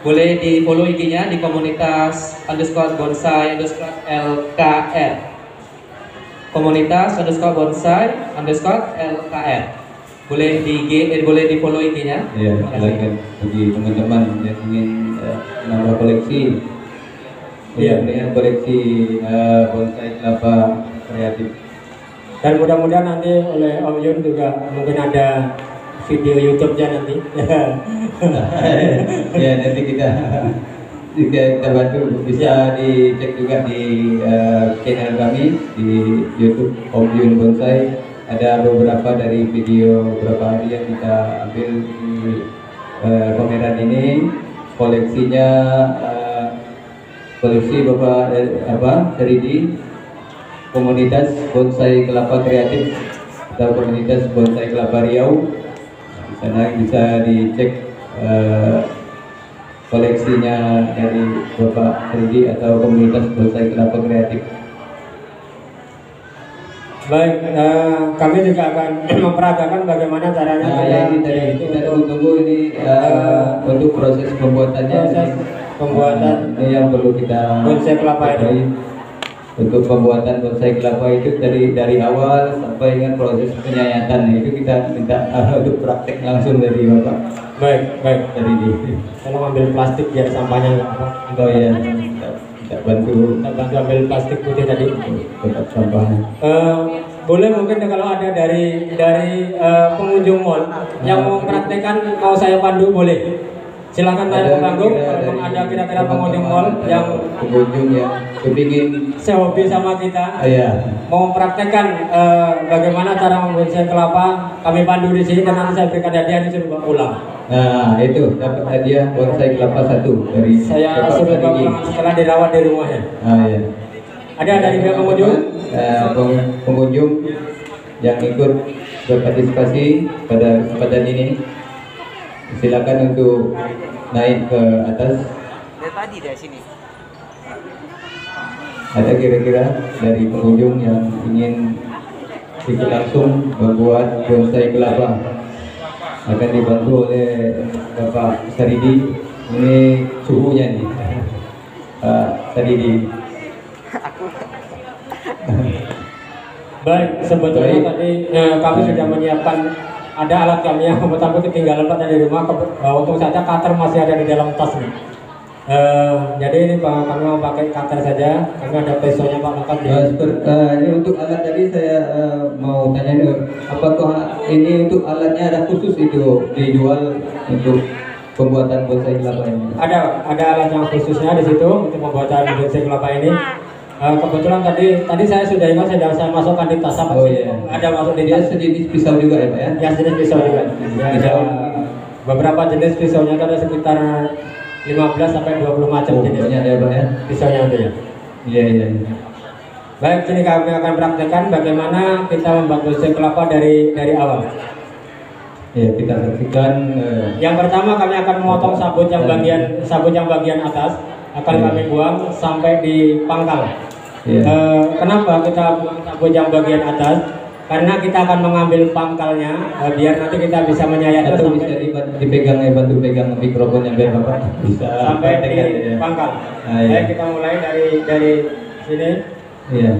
boleh di follow IG-nya di komunitas _bonsai_LKR. Komunitas _bonsai_LKR. Boleh di IG, boleh di follow IG-nya. Silakan bagi teman-teman yang ingin menambah koleksi, melihat koleksi bonsai kelapa kreatif. Dan mudah-mudahan nanti oleh Om Yun juga mungkin ada video YouTube-nya nanti. Nanti kita bantu, bisa dicek juga di channel kami di YouTube Om Yun Bonsai. Ada beberapa dari video beberapa hari yang kita ambil di pameran ini. Koleksinya koleksi Bapak Fridi, komunitas bonsai kelapa kreatif atau komunitas bonsai kelapa Riau. Di sana bisa dicek koleksinya dari Bapak Fridi atau komunitas bonsai kelapa kreatif. Baik, kami juga akan memperagakan bagaimana caranya kita tunggu ini untuk proses pembuatannya. Ini yang perlu kita bonsai kelapa ini. Untuk pembuatan bonsai kelapa itu dari awal sampai dengan proses penyayatan itu kita minta untuk praktek langsung dari Bapak. Baik. Dari di. Tolong ambil plastik biar sampahnya nggak apa. Kita bantu ambil plastik putih tadi. Tetap sampahnya. Boleh mungkin kalau ada dari pengunjung mall yang mau praktekkan, mau saya pandu boleh. Silakan naik ke panggung. Kalau ada kira-kira pengunjung mall yang kepingin sehobi sama kita, mau mempraktekkan bagaimana cara membonsai kelapa, kami pandu di sini dan nanti saya berikan hadiah disuruh bawa pulang. Nah itu dapat hadiah bonsai kelapa 1 dari saya suruh bawa pulang setelah dirawat di rumahnya. Ada dari pihak pengunjung yang ikut berpartisipasi pada kesempatan ini, silakan untuk naik ke atas. Tadi dari sini. Ada kira-kira dari pengunjung yang ingin ikut langsung membuat bonsai kelapa, akan dibantu oleh Bapak Saridi. Ini suhunya nih. tadi di. Baik, sebetulnya Baik. tadi kami sudah menyiapkan ada alat kami yang tapi ketinggalan Pak dari rumah. Untung saja cutter masih ada di dalam tas nih. Jadi ini kami mau pakai cutter saja. Kami ada pesonya Pak lengkap di. Ini untuk alat tadi saya mau tanya dulu, apakah ini untuk alatnya ada khusus itu dijual untuk pembuatan bonsai kelapa ini? Ada alat yang khususnya di situ untuk pembuatan bonsai kelapa ini. Kebetulan tadi saya sudah ingat saya masukkan di tas apa Oh sih? iya. Ada masuk di Dia tas. sejenis pisau juga ya Pak ya? Ya jenis pisau juga. Ya, ada beberapa jenis pisaunya itu ada sekitar 15 sampai 20 macam Oh, jenis. banyak ya Pak ya? Pisaunya itu ya. Iya iya. Iya. Baik, sini kami akan praktekkan bagaimana kita membuat bonsai kelapa dari awal. Ya kita saksikan. Yang pertama kami akan memotong sabut yang bagian atas akan kami buang sampai di pangkal. Iya. Kenapa kita buang sabut yang bagian atas? Karena kita akan mengambil pangkalnya biar nanti kita bisa menyayat Atau sampai bisa dipegang bantu pegang mikrofonnya biar Bapak bisa sampai di praktekkan, ya. pangkal. Iya. Baik, kita mulai dari sini. Iya.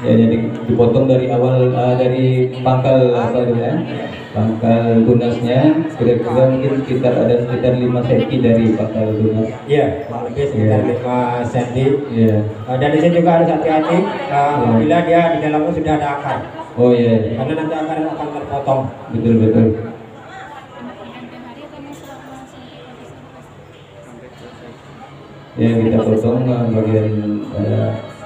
Ya, jadi dipotong dari awal dari pangkal apa itu ya, pangkal tunasnya kira-kira mungkin sekitar 5 cm dari pangkal tunas. Iya, kurang lebih sekitar 5 cm. Iya. Dan di sini juga harus hati-hati apabila dia di dalamnya sudah ada akar, Oh iya, karena nanti akar akan terpotong. betul betul. Ya kita potong bagian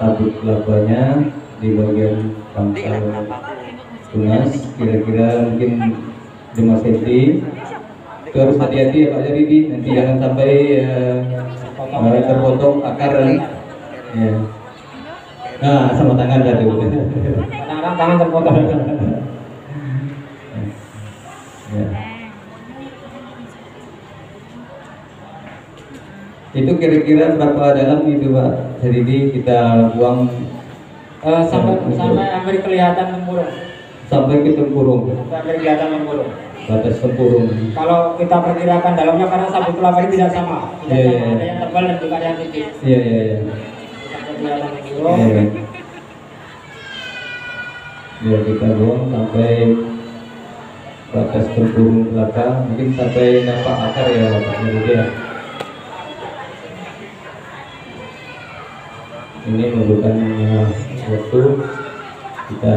sabut kelapanya di bagian pangkal tunas kira-kira mungkin 5 cm. Itu harus hati-hati ya Pak Jaridi, nanti jangan sampai terpotong akar. Ya. Nah sama tangan tadi. Kadang-kadang tangan terpotong. Ya. Itu kira-kira berapa dalam itu Pak Jaridi kita buang Sampai hampir kelihatan tempurung. sampai ke tempurung, Sampai hampir kelihatan tempurung. batas tempurung. Kalau kita perkirakan dalamnya karena sabut kelapa ini tidak sama. Tidak Iya, sama, iya. ada yang tebal dan juga ada yang tipis. Iya iya iya. Sampai kelihatan tempurung. Iya. Ya kita buang sampai batas tempurung kelapa, mungkin sampai nampak akar ya Pak Jaridi ya. Ini memerlukan waktu, kita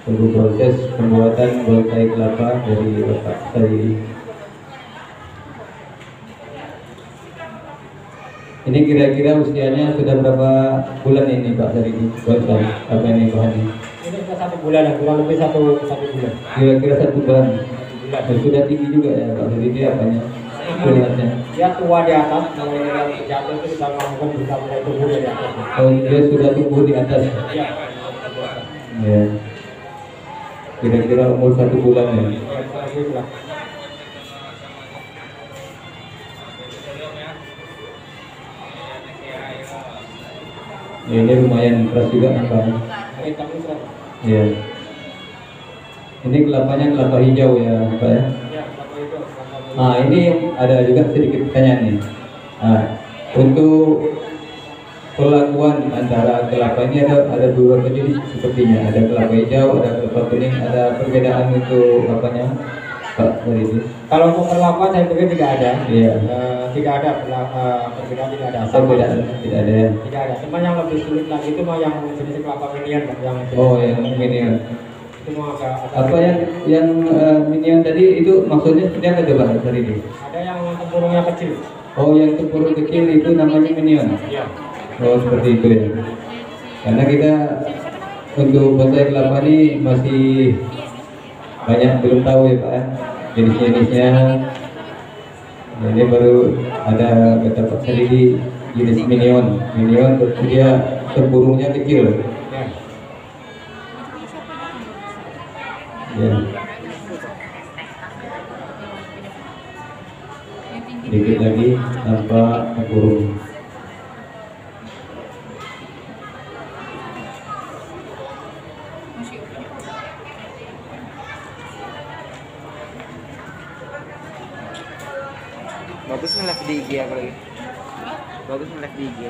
tunggu proses pembuatan bonsai kelapa dari Bapak Saridi. Ini kira-kira usianya sudah berapa bulan ini Pak Saridi bonsai apa ini bahannya? Ini sudah 1 bulan, kurang lebih satu bulan. Kira-kira 1 bulan. 1 bulan. Dan sudah tinggi juga ya Pak Saridi apanya? Kulihatnya. Dia tua di atas, mulai dari jatuh itu kita lakukan bisa mulai tumbuh dari atas. Oh dia sudah tumbuh di atas. Iya. Ya. Kira-kira umur 1 bulan ya. Ya, ini lumayan keras juga nampaknya. Ya. Ini kelapanya kelapa hijau ya Pak ya. Nah ini ada juga sedikit pertanyaan nih. Nah, untuk perlakuan antara kelapa ini ada beberapa jenis sepertinya. Ada kelapa hijau, ada kelapa kuning, ada perbedaan untuk apanya Pak dari itu? Kalau untuk perlakuan saya pikir tidak ada. Iya. Tidak ada perbedaan, tidak ada. Perbedaan tidak ada ya. Tidak ada. Cuma yang lebih sulit lagi itu mah yang jenis kelapa minion, yang Oh yang minion. itu mah agak Apa yang minion tadi itu maksudnya seperti apa coba hari ini? ada yang tempurungnya kecil. Oh yang tempurung kecil itu namanya minion. Iya. Oh seperti itu ya. Karena kita untuk bonsai kelapa ini masih banyak belum tahu ya Pak ya, jenis-jenisnya. Ini baru ada kata Pak Saridi jenis minion. Minion dia tempurungnya kecil. Ya. Ya. Dikit lagi tanpa tempurung. Bagus nge-live di IG aku lagi. Bagus nge-live di IG.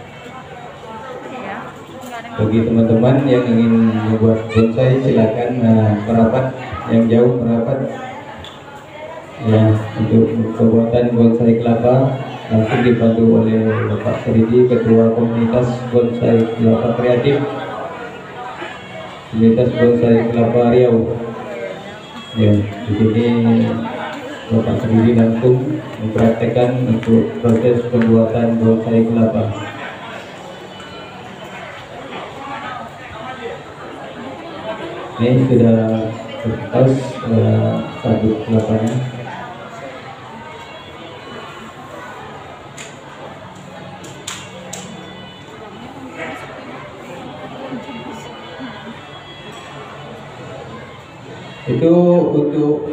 Bagi teman-teman yang ingin membuat bonsai silakan merapat yang jauh merapat ya untuk pembuatan bonsai kelapa langsung dibantu oleh Bapak Saridi, Ketua Komunitas Bonsai Kelapa Kreatif Komunitas Bonsai Kelapa Riau. Ya, di sini Bapak Saridi langsung mempraktekkan untuk proses pembuatan bonsai kelapa. Ini sudah terlepas sabut kelapanya. Itu untuk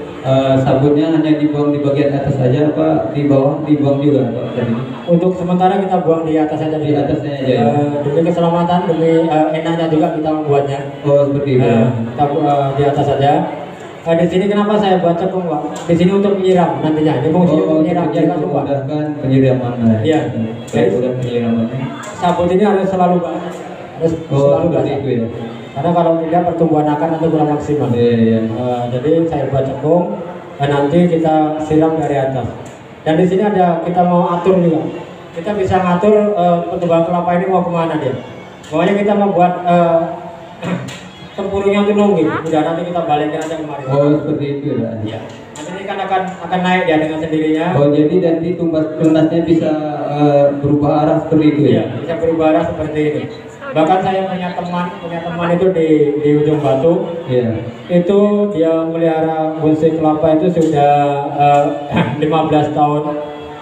sabutnya hanya dibuang di bagian atas saja apa di bawah dibuang juga Pak tadi? Untuk sementara kita buang di atas saja, Di atasnya aja ya? demi keselamatan, demi enaknya juga kita membuatnya. Oh seperti itu. Kita di atas saja. Di sini kenapa saya buat cekung, Pak? Di sini untuk menyiram nantinya. Ini fungsinya untuk menyiram, jangan lupa. Memudahkan penyiraman. Iya. Jadi mudah penyiramannya. Sabut ini harus selalu, Pak. Harus selalu Seperti basah. itu ya. Karena kalau tidak pertumbuhan akar nanti kurang maksimal. Iya. Jadi saya buat cekung, nanti kita siram dari atas. Dan di sini ada kita mau atur juga. Kita bisa ngatur pertumbuhan kelapa ini mau kemana dia. Pokoknya kita membuat tempurungnya itu nungging. Udah nanti kita balikin aja kemarin. Oh seperti itu ya. Iya. Nanti ini kan akan naik dia dengan sendirinya. Oh jadi nanti tunasnya bisa berubah arah seperti itu ya? Iya, bisa berubah arah seperti ini. Bahkan saya punya teman itu di ujung Batu. Iya. Itu dia melihara bonsai kelapa itu sudah 15 tahun.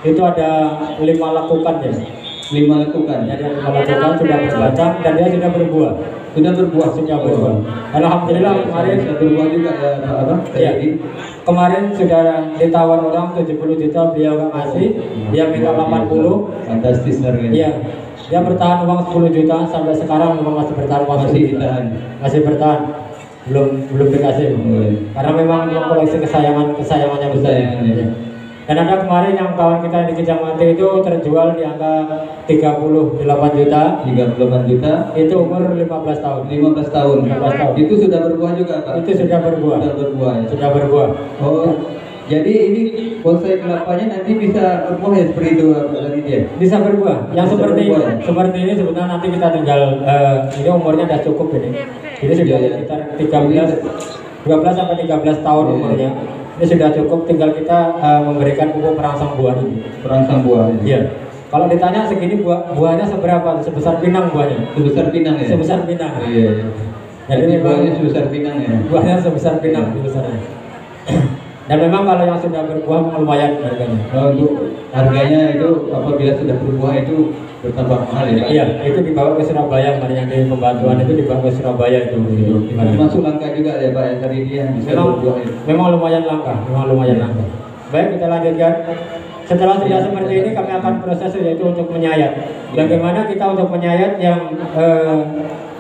Itu ada 5 lekukan ya. 5 lekukan. Jadi 5 lekukan sudah berbatang dan dia sudah berbuah. Sudah berbuah. Sudah berbuah. Alhamdulillah kemarin sudah berbuah juga ya Pak Abang. Iya. Kemarin sudah ditawar orang 70 juta beliau nggak ngasih. Dia minta 80. Fantastis harganya. Iya. Dia bertahan uang 10 juta sampai sekarang memang masih bertahan uang 10 Masih juta. ditahan. Masih bertahan. Belum dikasih. Oh, iya. Karena memang koleksi kesayangannya besar. Kesayangannya. Iya. Dan ada kemarin yang kawan kita di Kejamati itu terjual di angka 38 juta. 38 juta. Itu umur 15 tahun. 15 tahun. 15 tahun. Itu sudah berbuah juga Pak? Itu sudah berbuah. Sudah berbuah ya. Sudah berbuah. Oh, jadi ini bonsai kelapanya nanti bisa berbuah ya seperti itu Pak tadi dia? Bisa berbuah. Yang Bisa seperti berbuah, ini, ya? seperti ini sebetulnya nanti kita tinggal ini umurnya sudah cukup ini. Ini sudah Iya, iya. sekitar 12 sampai 13 tahun Iya, iya. umurnya. Ini sudah cukup, tinggal kita memberikan pupuk perangsang buah ini. Perangsang buah. Ya. Iya. Kalau ditanya segini buahnya seberapa? Sebesar pinang buahnya. Sebesar pinang ya? Sebesar pinang. Oh, iya, iya. Jadi Jadi memang buahnya sebesar pinang ya? buahnya sebesar pinang besarnya. Dan memang kalau yang sudah berbuah lumayan harganya. Nah, untuk harganya itu apabila sudah berbuah itu bertambah mahal ya Pak? Iya, itu dibawa ke Surabaya, kemarin yang di pembantuan itu dibawa ke Surabaya itu. Masuk langka juga ya Pak, yang tadi dia bisa berbuah itu. Memang lumayan langka, Baik, kita lanjutkan. Setelah sudah seperti ini kami akan proses yaitu untuk menyayat. Bagaimana kita untuk menyayat yang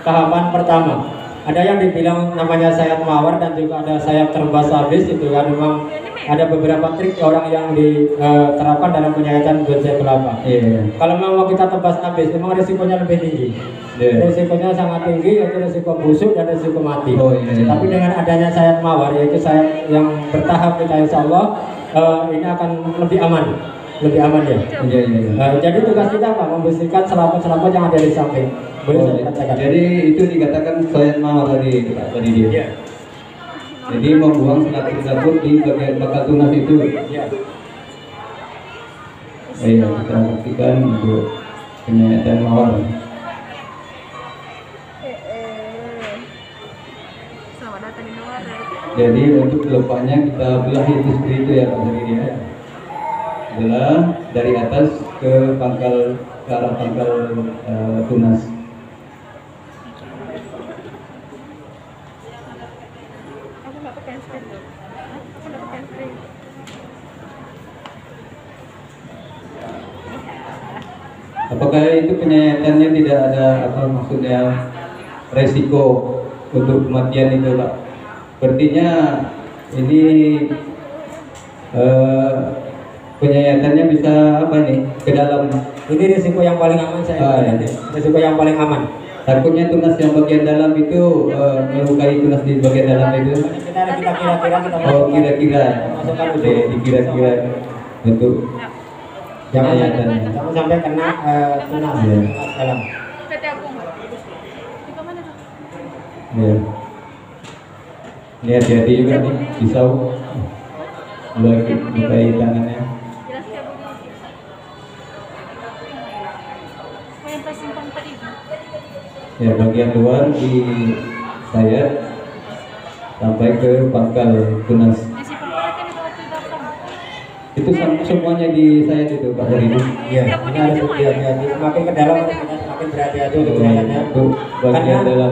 tahapan pertama? Ada yang dibilang namanya sayap mawar dan juga ada sayap terbas habis, itu kan memang ada beberapa trik orang yang diterapkan dalam penyayatan bonsai kelapa. Iya. Kalau memang mau kita tebas habis, memang risikonya lebih tinggi. Iya. Risikonya sangat tinggi, yaitu risiko busuk dan risiko mati. Oh, iya, iya. Tapi dengan adanya sayap mawar, yaitu sayap yang bertahap kita insya Allah, ini akan lebih aman ya. Iya, iya. Jadi tugas kita apa? Membersihkan selaput-selaput yang ada di samping. Boleh Oh, saya katakan? jadi itu dikatakan sayap mawar tadi Pak, tadi dia. Iya. Jadi membuang selaput-selaput di bagian bakal tunas itu. Iya. Iya, kita buktikan untuk penyayatan mawar. Selamat datang di Nawar. Jadi untuk kelepahnya kita belah itu seperti itu ya Pak tadi dia. Belah dari atas ke pangkal, ke arah pangkal tunas. Aku nggak pakai handspring. Aku nggak pakai handspring. Apakah itu penyayatannya tidak ada apa maksudnya resiko untuk kematian itu Pak? Sepertinya ini penyayatannya bisa apa nih ke dalam. Ini risiko yang paling aman saya lihat, risiko yang paling aman. Takutnya tunas yang bagian dalam itu melukai tunas di bagian dalam itu. Kita kira-kira kita Oh, kira-kira. masukkan Oke, dulu. dikira-kira untuk Jangan penyayatannya. jangan sampai kena tunas Iya. dalam. PT Agung. Di mana tuh? Ya. Ini hati-hati juga nih, pisau. Mulai lukai tangannya. Jelas ya Bu. Oh, yang pas simpang tadi. Ya, bagian luar di sayat sampai ke pangkal tunas. Yang simpang tadi kan itu waktu daftar. Itu semuanya di sayat itu Pak Dari. Iya, ini harus berhati-hati. Semakin ke dalam kita semakin berhati-hati untuk melihatnya. Itu bagian Karena dalam.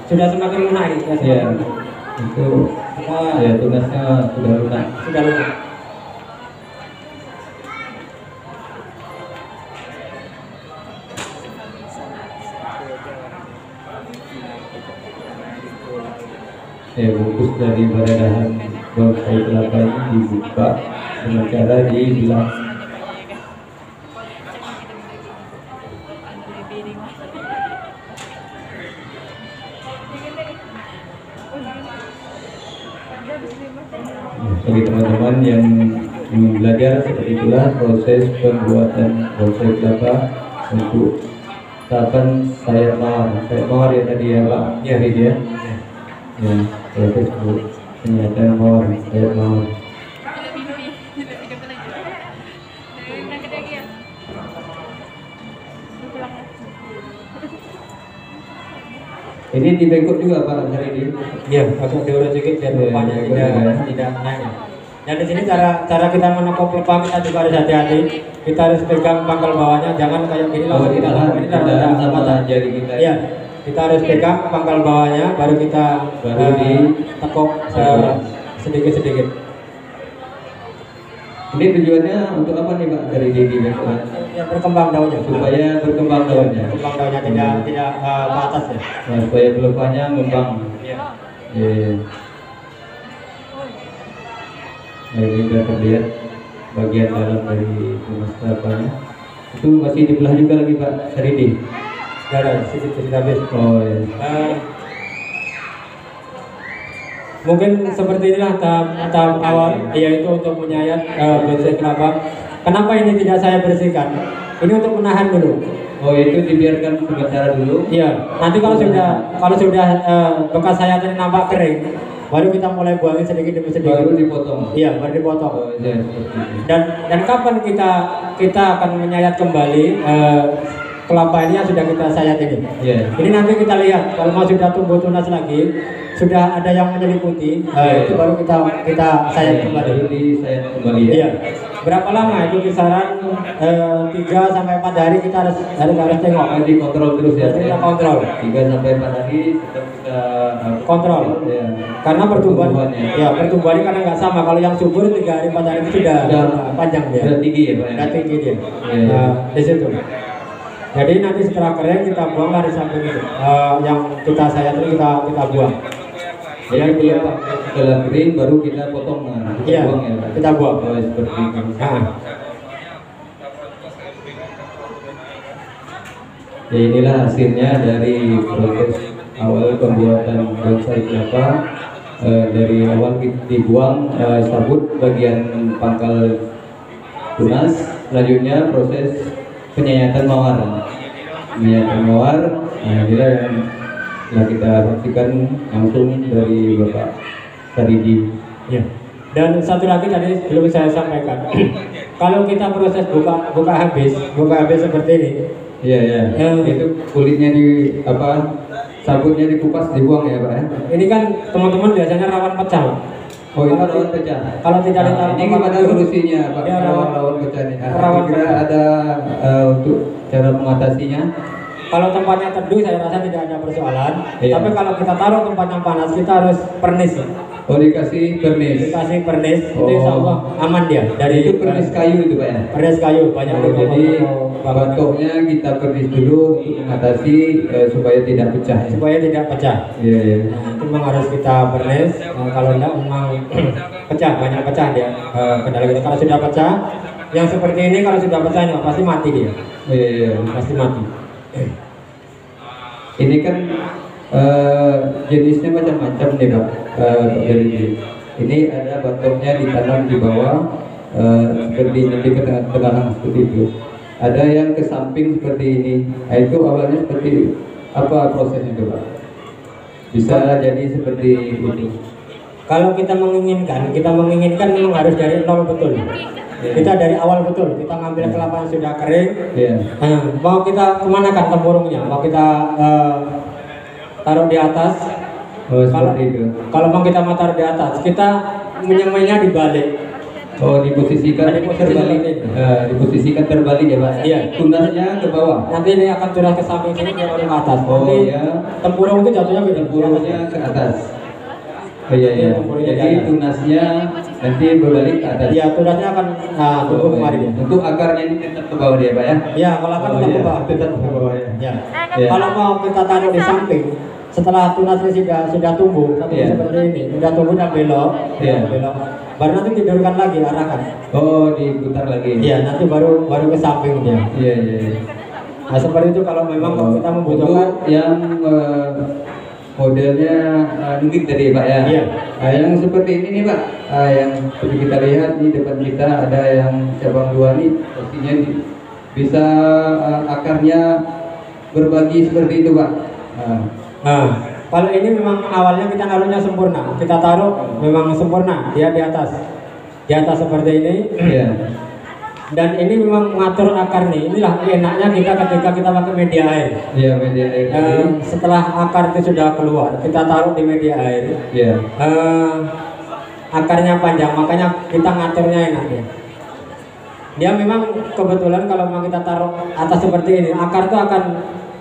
sudah semakin lunak ini. Ya, itu Kita ya tunasnya sudah lunak. sudah lunak. Ya, bungkus dari baradahan bonsai kelapa ini dibuka dengan cara dibilah. Bagi teman-teman yang ingin belajar, seperti itulah proses pembuatan bonsai kelapa untuk tahapan sayat mawar. Sayat mawar ya tadi ya Pak, Ya. Hari dia. Ya, proses penyihatan mawar, sayat mawar. Berangkat lagi ya. Pulang ya. Ini dibengkok juga Pak hari ini. Iya, agak diurut sedikit biar Iya, lupanya iya. tidak naik. Dan di sini cara kita menekuk pelupa kita juga harus hati-hati. Kita harus pegang pangkal bawahnya, jangan kayak gini Kalau langsung kita ditahan, lakukan. Ini ditahan tidak sama patah. jari kita. Iya, kita harus pegang pangkal bawahnya, baru kita Baru tekuk sedikit-sedikit. Ini tujuannya untuk apa nih Pak dari dibengkok? Ya, berkembang daunnya. Supaya berkembang daunnya. Berkembang daunnya tidak ke atas ya. Nah, supaya pelupanya ngembang. Iya. Iya. Nah, ini sudah terlihat bagian dalam dari tunas kelapanya. Itu masih dibelah juga lagi Pak Saridi. Sudah ada, sudah habis. Oh iya. Mungkin seperti inilah tahap awal, yaitu untuk menyayat bonsai kelapa. Kenapa ini tidak saya bersihkan? Ini untuk menahan dulu. Oh itu dibiarkan sementara dulu. Iya. Nanti kalau sudah bekas sayatan nampak kering, baru kita mulai buangin sedikit demi sedikit. Baru dipotong. Iya, baru dipotong. Oh iya. Seperti itu. Dan kapan kita akan menyayat kembali kelapa ini yang sudah kita sayat ini? Iya. Ini nanti kita lihat kalau mau sudah tumbuh tunas lagi, sudah ada yang menyeliputi, itu baru kita sayat kembali. Baru disayat kembali. Ya? Iya. Berapa lama itu kisaran 3 sampai 4 hari kita harus tengok. Dikontrol terus ya. Harus kita kontrol. 3 sampai 4 hari tetap kita Kontrol. Ya. Karena pertumbuhannya, Pertumbuhannya. ya pertumbuhannya karena nggak sama. Kalau yang subur 3 hari 4 hari itu sudah panjang dia. Sudah tinggi ya Pak. Ya? Sudah tinggi dia. Iya. Nah, di situ. Jadi nanti setelah kering kita buang dari samping itu. Yang kita sayat itu kita buang. Jadi dia setelah kering baru kita potong, kita Iya, buang ya Pak. kita buang. Oh, seperti itu. Nah, Ya, inilah hasilnya dari proses awal pembuatan bonsai kelapa. Dari awal dibuang sabut bagian pangkal tunas, selanjutnya proses penyayatan mawar. Penyayatan mawar, nah inilah yang telah kita saksikan langsung dari Bapak Saridi. ya. Dan satu lagi tadi belum saya sampaikan. Kalau kita proses buka habis seperti ini. Iya ya. Itu kulitnya di apa? Sabutnya dikupas dibuang ya Pak ya. Ini kan teman-teman biasanya rawan pecah. Oh itu rawan pecah. Kalau tidak ditaruh Ini tempat gimana dulu, solusinya Pak? dia Rawan pecah nih. rawan Kira pecah. ada untuk cara mengatasinya? Kalau tempatnya teduh saya rasa tidak ada persoalan. Iya. Tapi kalau kita taruh tempat yang panas kita harus pernis. Oh dikasih pernis. Dikasih pernis itu Oh. insya Allah aman dia. Dari Itu pernis kayu itu Pak ya. pernis kayu banyak Oh, di jadi toko-toko batoknya kita pernis dulu untuk mengatasi supaya tidak pecah. Ya? supaya tidak pecah. Iya iya. Nah, itu memang harus kita pernis. Nah, kalau tidak memang pecah, banyak pecah dia kendala kita. Kalau sudah pecah Yang seperti ini kalau sudah pecah ini pasti mati dia. Iya, iya. Pasti mati. Ini kan jenisnya macam-macam nih Pak. Jadi ini ada batoknya ditanam di bawah seperti ini di tengah-tengah seperti itu. Ada yang ke samping seperti ini. Nah, itu awalnya seperti apa prosesnya itu Pak? Bisa jadi seperti ini. Kalau kita menginginkan memang harus dari nol betul. Kita dari awal betul, kita ngambil kelapa yang sudah kering. Mau kita kemana kan tempurungnya? Mau kita taruh di atas. Kalau mau kita mau taruh di atas, kita menyemainya dibalik. Diposisikan terbalik. Diposisikan terbalik ya Pak. Iya. Tunasnya ke bawah. Nanti ini akan curah ke samping sini ke atas. Nanti tempurung itu jatuhnya ke tempurungnya ke atas. Iya. Jadi tunasnya nanti berbalik ke atas. Iya, tunasnya akan tumbuh kemari dia. Untuk akarnya ini tetap ke bawah dia Pak ya? Iya, kalau akar tetap ke bawah. Tetap ke bawah ya. Ya. Kalau mau kita taruh di samping, setelah tunasnya sudah tumbuh, seperti ini, sudah tumbuh dan belok, belok. Baru nanti tidurkan lagi, arahkan. Diputar lagi. Iya, nanti baru ke samping dia. Iya. Nah, seperti itu kalau memang kita membutuhkan yang modelnya nungging tadi Pak ya. Iya. Nah, yang seperti ini nih Pak, yang seperti kita lihat di depan kita ada yang cabang 2 nih, pastinya bisa akarnya berbagi seperti itu Pak. Nah, kalau ini memang awalnya kita naruhnya sempurna, kita taruh memang sempurna, dia di atas seperti ini. Iya. Dan ini memang mengatur akar nih. Inilah enaknya kita ketika kita pakai media air. Iya, media air. Setelah akar itu sudah keluar, kita taruh di media air. Iya. Akarnya panjang, makanya kita ngaturnya enak ya. Dia memang kebetulan kalau mau kita taruh atas seperti ini, akar itu akan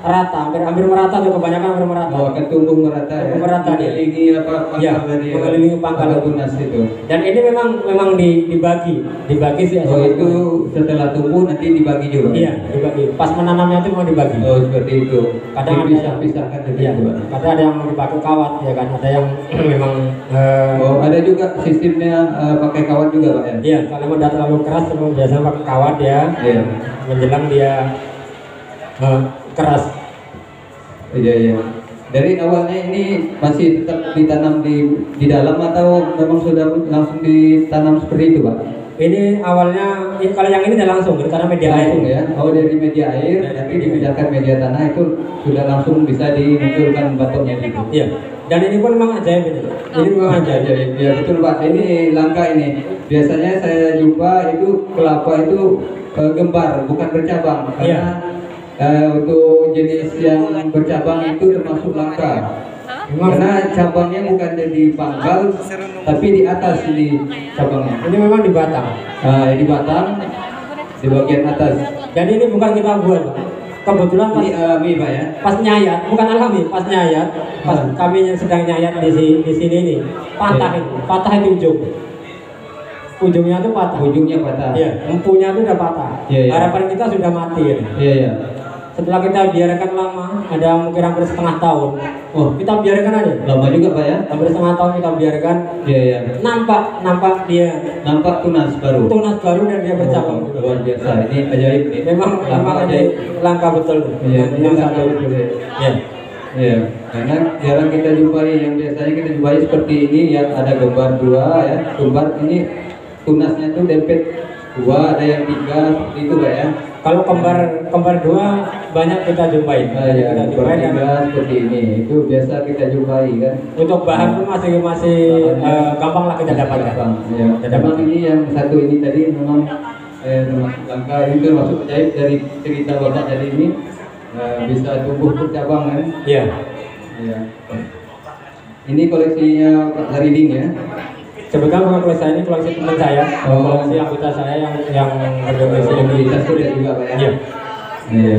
rata, hampir merata tuh, kebanyakan hampir merata. Akan tumbuh merata ya. Merata dia. Mengelilingi pangkal dari mengelilingi pangkal tunas itu. Dan ini memang dibagi sih. Itu setelah tumbuh nanti dibagi juga. Iya, dibagi. Pas menanamnya itu mau dibagi. Seperti itu. Kadang dipisah-pisahkan iya. Kadang ada yang dipakai kawat ya kan, ada yang memang ada juga sistemnya pakai kawat juga Pak ya. Iya, kalau udah terlalu keras biasanya pakai kawat ya. Iya. Menjelang dia keras. Iya. Dari awalnya ini masih tetap ditanam di dalam atau memang sudah langsung ditanam seperti itu Pak? Ini awalnya, kalau yang ini udah langsung karena media air ya. Dari media air nanti dipindahkan media tanah itu sudah langsung bisa dimunculkan batoknya itu. Iya. Dan ini pun memang ajaib ini. Ini memang ajaib. Ya betul Pak. Ini langka ini. Biasanya saya jumpa itu kelapa itu gembar bukan bercabang karena untuk jenis yang bercabang itu termasuk langka. Karena cabangnya bukan di pangkal tapi di atas di cabangnya. Ini memang di batang. Di batang di bagian atas. Jadi ini bukan kita buat Pak. Kebetulan pas alami Pak ya. Pas nyayat, bukan alami, pas nyayat, pas kami yang sedang nyayat di sini nih, patah itu ujungnya tuh patah. Ujungnya patah. Iya, empunya tuh udah patah. Iya. Harapan kita sudah mati ya. Iya. Setelah kita biarkan lama, ada mungkin hampir setengah tahun. Kita biarkan aja. Lama juga Pak ya? Hampir setengah tahun kita biarkan. Iya. Nampak dia. Nampak tunas baru. Tunas baru dan dia bercabang. Luar biasa. Ini ajaib nih. Memang ajaib. Langka betul. Iya. Yang satu betul. Iya. Iya. Karena jarang kita jumpai yang biasanya kita jumpai seperti ini yang ada gambar 2 ya. Gambar ini tunasnya tuh dempet 2, ada yang 3 seperti itu Pak ya. Kalau kembar 2 banyak kita jumpai. Kita jumpai seperti ini. Itu biasa kita jumpai kan. Untuk bahan pun masih gampang lah kita dapatkan. Ya. Memang ini yang satu ini tadi memang termasuk langka, ini termasuk ajaib dari cerita Bapak tadi ini bisa tumbuh bercabang kan. Iya. Iya. Ini koleksinya Pak Saridin ya. Sebetulnya bukan koleksi saya, ini koleksi teman saya, koleksi anggota saya yang berdomisili di Sudah juga Pak ya. Iya.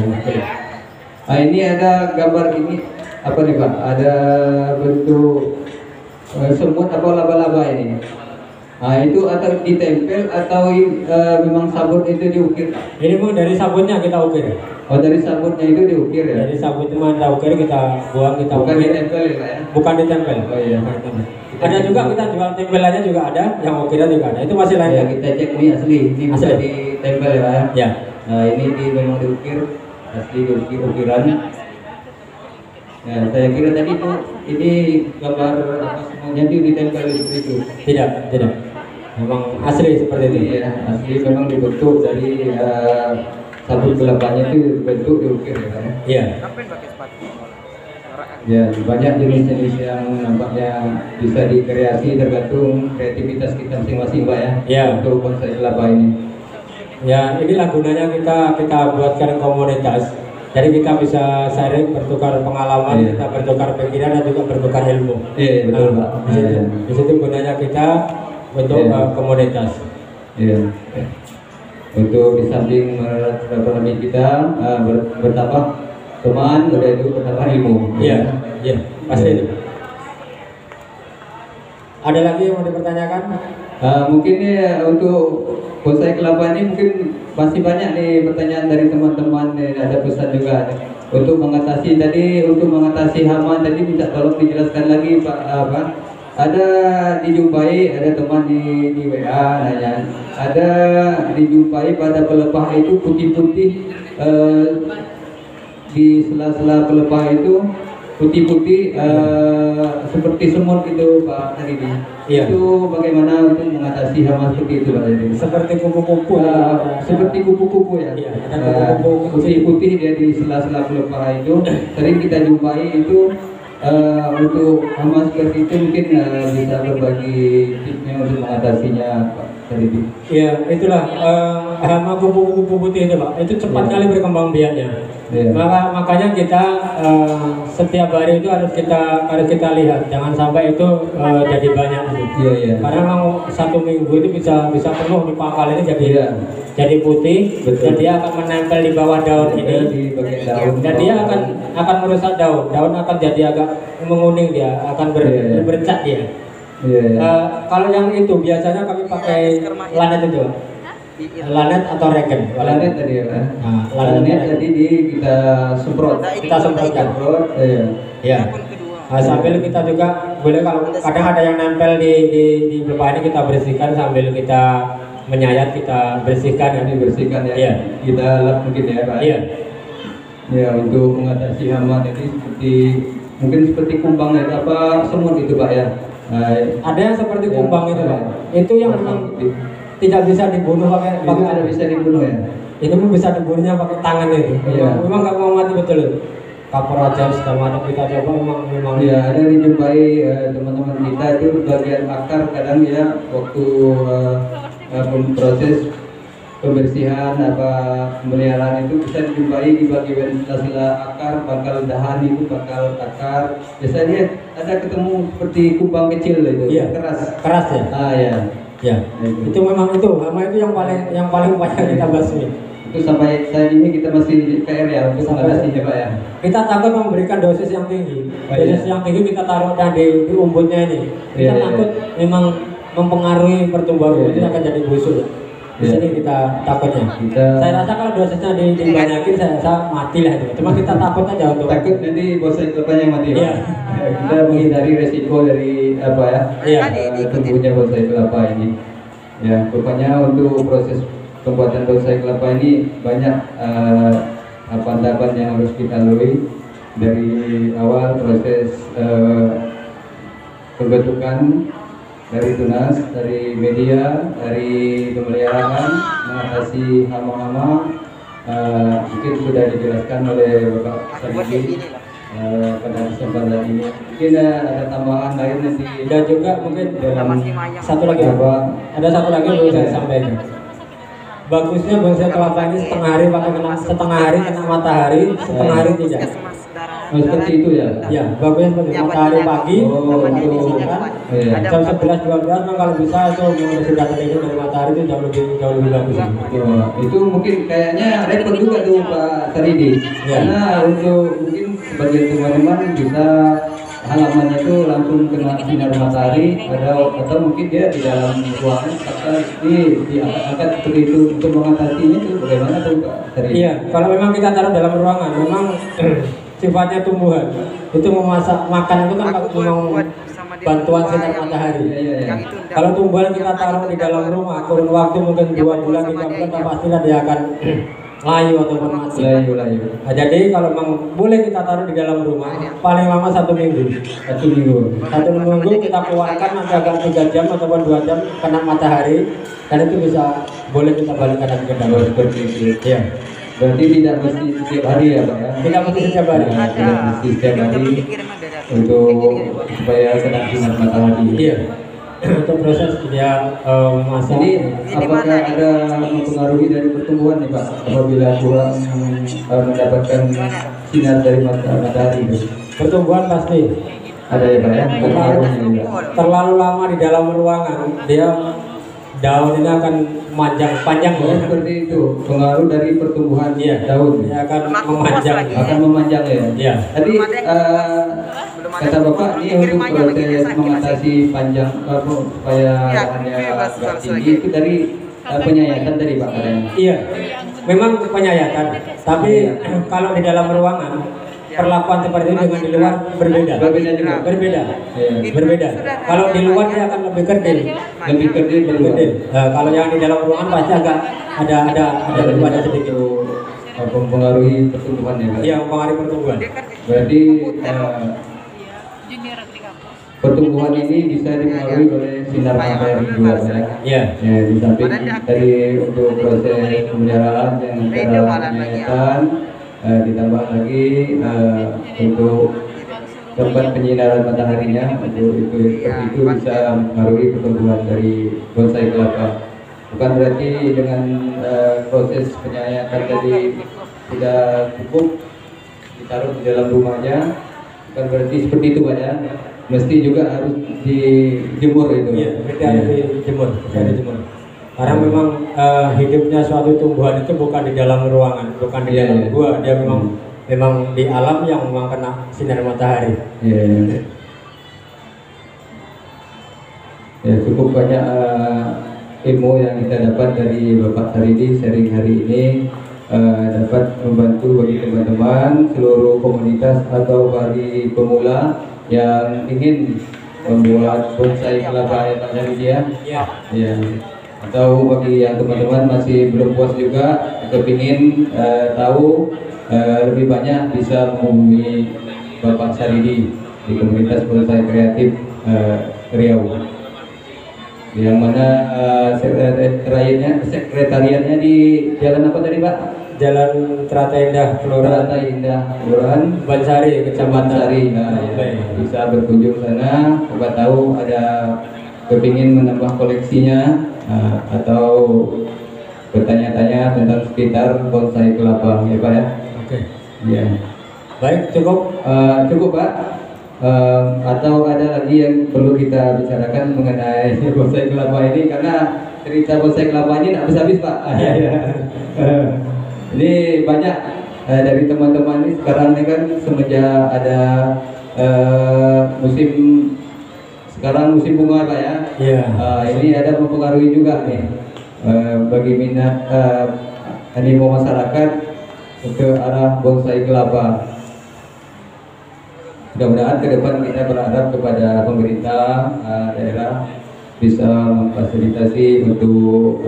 Nah ini ada gambar ini apa nih Pak? Ada bentuk semut apa laba-laba ini. Nah itu atau ditempel atau memang sabut itu diukir? Ini memang dari sabutnya kita ukir. Dari sabutnya itu diukir ya? Dari sabut itu kita ukir, kita buang, kita bukan ukir. Ditempel ya Pak ya? Bukan ditempel. Iya. Kita Ada juga kita jual tempelannya juga ada, yang ukiran juga ada. Itu masih lain Ya, ya? kita cek ini asli, ini bisa Asli. ditempel ya Pak. Ya. Nah, ini memang diukir, asli diukir ukiran. Nah, saya kira tadi tuh ini gambar apa semuanya itu ditempel seperti itu. Tidak, tidak. Memang asli seperti itu. Iya, asli memang dibentuk dari sabut kelapanya itu dibentuk diukir ya Pak ya. Iya. Ngapain pakai sepatu? Ya, banyak jenis-jenis yang nampaknya bisa dikreasi tergantung kreativitas kita masing-masing Pak ya. Ya. Untuk bonsai kelapa ini. Ya, inilah gunanya kita buatkan komunitas. Jadi kita bisa sharing, bertukar pengalaman, Iya. kita bertukar pikiran dan juga bertukar ilmu. Iya, betul Pak. Di situ, Iya. di situ gunanya kita untuk Iya. komunitas. Iya. Untuk di samping ekonomi kita bertambah teman, udah itu bertambah ilmu. Iya, iya, pasti Iya. itu. Ada lagi yang mau dipertanyakan? Mungkin ya untuk bonsai kelapa ini mungkin masih banyak nih pertanyaan dari teman-teman nih, ada pesan juga nih. Untuk mengatasi hama tadi minta tolong dijelaskan lagi Pak apa? Ada dijumpai ada teman di WA nanya, ada dijumpai pada pelepah itu putih-putih di sela-sela pelepah itu putih-putih seperti semut itu Pak tadi. Iya. Itu bagaimana untuk mengatasi hama seperti itu Pak tadi? Seperti kupu-kupu. Seperti kupu-kupu ya. Iya, ada kupu-kupu Putih-putih dia di sela-sela pelepah itu sering kita jumpai itu. Untuk hama seperti itu mungkin bisa berbagi tipsnya untuk mengatasinya Pak Saridi. Iya, itulah hama kupu-kupu putih itu Pak. Itu cepat Iya. kali berkembang biaknya. Iya. Makanya kita setiap hari itu harus kita lihat, jangan sampai itu jadi banyak itu. Iya, iya. Karena mau 1 minggu itu bisa penuh di pangkal ini Iya. jadi putih. Betul. Dan dia akan menempel di bawah daun Ada ini. di bagian daun. Dan dia akan merusak daun. Daun akan jadi agak menguning, dia akan Iya, iya. bercat dia. Iya, iya. Kalau yang itu biasanya kami pakai lanet itu, lanet atau regen. Lanet tadi ya Pak. Nah, lanet Lanet tadi kita semprot. kita semprotkan. Semprot, iya. Ya. Nah, sambil kita juga boleh kalau kadang ada yang nempel di pelepah ini kita bersihkan sambil kita menyayat, kita bersihkan Ini dibersihkan ya. Iya. Kita lap mungkin ya Pak. Iya. Ya, untuk mengatasi hama tadi mungkin seperti kumbang ya apa semut itu Pak ya. Ada yang seperti Ya, kumbang itu, Pak. Itu yang memang itu tidak bisa dibunuh pakai tidak bisa dibunuh ya. Ini pun bisa dibunuhnya pakai tangan itu. Iya. Memang nggak mau mati betul itu. Kapur aja segala macam kita coba memang. Ya, ada dijumpai teman-teman kita itu bagian akar kadang ya waktu proses pembersihan apa pemeliharaan itu bisa dijumpai di bagian sela-sela akar, bakal dahan itu bakal akar. Biasanya ada ketemu seperti kubang kecil itu, Iya. Keras ya. Ya. Ya. Itu memang itu hama itu yang paling banyak kita basmi. Itu sampai saat ini kita masih PR ya untuk mengatasinya Pak ya. Kita takut memberikan dosis yang tinggi. Oh, iya. Dosis yang tinggi kita taruh di umbutnya ini. Kita Iya, iya. takut memang mempengaruhi pertumbuhan Iya, umbut, iya. akan jadi busuk. Di Iya. sini kita takutnya. Kita- Saya rasa kalau dosisnya dibanyakin saya rasa mati lah itu. Cuma kita takut aja untuk Takut nanti bonsai kelapanya mati. Pak. Iya. Ya, kita menghindari resiko dari apa ya? Iya. Tumbuhnya bonsai kelapa ini. Ya, pokoknya untuk proses pembuatan bonsai kelapa ini banyak tahapan yang harus kita lalui dari awal proses pembentukan dari tunas, dari media, dari pemeliharaan, mengatasi hama-hama. Mungkin sudah dijelaskan oleh Bapak Saridi pada kesempatan ini. Mungkin ada tambahan lain nanti. dan juga mungkin dalam satu lagi apa? ada satu lagi yang perlu saya sampaikan. Bagusnya bonsai kelapa ini setengah hari kena matahari, setengah hari tidak. Seperti itu ya. Ya, bagusnya seperti matahari pagi, Oh, itu iya. jam 11-12 memang kalau bisa itu sudah terlindung dari matahari itu jauh lebih bagus. Itu mungkin kayaknya repot juga tuh Pak Saridi. Ya. Karena untuk mungkin sebagian teman-teman bisa halamannya itu langsung kena sinar matahari atau mungkin dia di dalam ruangan diangkat seperti itu. Untuk mengatasinya itu bagaimana tuh Pak Saridi? Iya, kalau memang kita taruh dalam ruangan, memang sifatnya tumbuhan itu memasak makan itu kan memang bantuan sinar matahari. Iya. Kalau tumbuhan kita taruh di dalam rumah, kurun waktu mungkin 2 bulan, 3 bulan, pastilah dia akan layu ataupun mati. Layu. Nah, jadi kalau memang boleh kita taruh di dalam rumah, paling lama 1 minggu. 1 minggu. 1 minggu kita keluarkan nanti agak 3 jam ataupun 2 jam kena matahari, dan itu bisa boleh kita balikkan lagi ke dalam. Seperti itu. Iya. Berarti tidak mesti setiap hari ya Pak ya? Tidak mesti setiap hari. Tidak mesti setiap hari untuk supaya kena sinar matahari. Iya. Itu proses dia memasak. Ini apakah ada mempengaruhi dari pertumbuhan nih Pak apabila kurang mendapatkan sinar dari matahari itu? Pertumbuhan pasti. Ada ya Pak ya? Pengaruhnya juga. Terlalu lama di dalam ruangan, dia daun ini akan panjang Oh, ya. seperti itu. Pengaruh dari pertumbuhan Iya. daun. Dia akan memanjang. Akan memanjang ya. Iya. Tadi kata Bapak ini untuk proses mengatasi panjang supaya hanya agak tinggi itu dari penyayatan tadi Pak katanya. Iya. Memang penyayatan, tapi kalau di dalam ruangan perlakuan seperti ini dengan di luar berbeda. Berbeda juga. Berbeda. Iya. Berbeda. Kalau di luar dia akan lebih kerdil. Lebih kerdil keluar. Kerdil. Kalau yang di dalam ruangan pasti agak ada sedikit. Mempengaruhi pertumbuhan ya Pak. Iya, mempengaruhi pertumbuhan. Berarti Junior di kampus. pertumbuhan ini bisa dipengaruhi oleh sinar matahari juga Pak ya. Iya. Ya, di samping tadi untuk proses pemeliharaan yang cara penyayatan ditambah lagi untuk tempat penyinaran mataharinya untuk itu seperti itu bisa mempengaruhi pertumbuhan dari bonsai kelapa. Bukan berarti dengan proses penyayatan tadi tidak cukup ditaruh di dalam rumahnya, bukan berarti seperti itu Pak ya. Mesti juga harus dijemur itu. Iya, berarti harus dijemur, dijemur. Karena memang hidupnya suatu tumbuhan itu bukan di dalam ruangan, bukan di dalam gua, dia memang di alam yang memang kena sinar matahari. Iya. Ya, cukup banyak ilmu yang kita dapat dari Bapak Saridi sharing hari ini, dapat membantu bagi teman-teman seluruh komunitas atau bagi pemula yang ingin membuat bonsai kelapa ya Pak Saridi ya. Iya. Ya. Atau bagi yang teman-teman masih belum puas juga, kepingin tahu lebih banyak, bisa menghubungi Bapak Saridi di komunitas bonsai kreatif Riau. Yang mana sekretariatnya di jalan apa tadi Pak? Jalan Terata Indah, Kelurahan Terata Indah, Kelurahan Bansari, Kecamatan Sari. Nah, ya. Bisa berkunjung sana, siapa tahu ada kepingin menambah koleksinya atau bertanya-tanya tentang sekitar bonsai kelapa ya Pak ya. Oke. Ya. Baik, cukup. Cukup Pak. Atau ada lagi yang perlu kita bicarakan mengenai bonsai kelapa ini, karena cerita bonsai kelapa ini tidak habis-habis Pak. Ini banyak dari teman-teman ini sekarang ini kan semenjak ada musim sekarang bunga Pak ya. Iya. Ini ada mempengaruhi juga nih bagi minat animo masyarakat ke arah bonsai kelapa. Mudah-mudahan ke depan kita berharap kepada pemerintah daerah bisa memfasilitasi untuk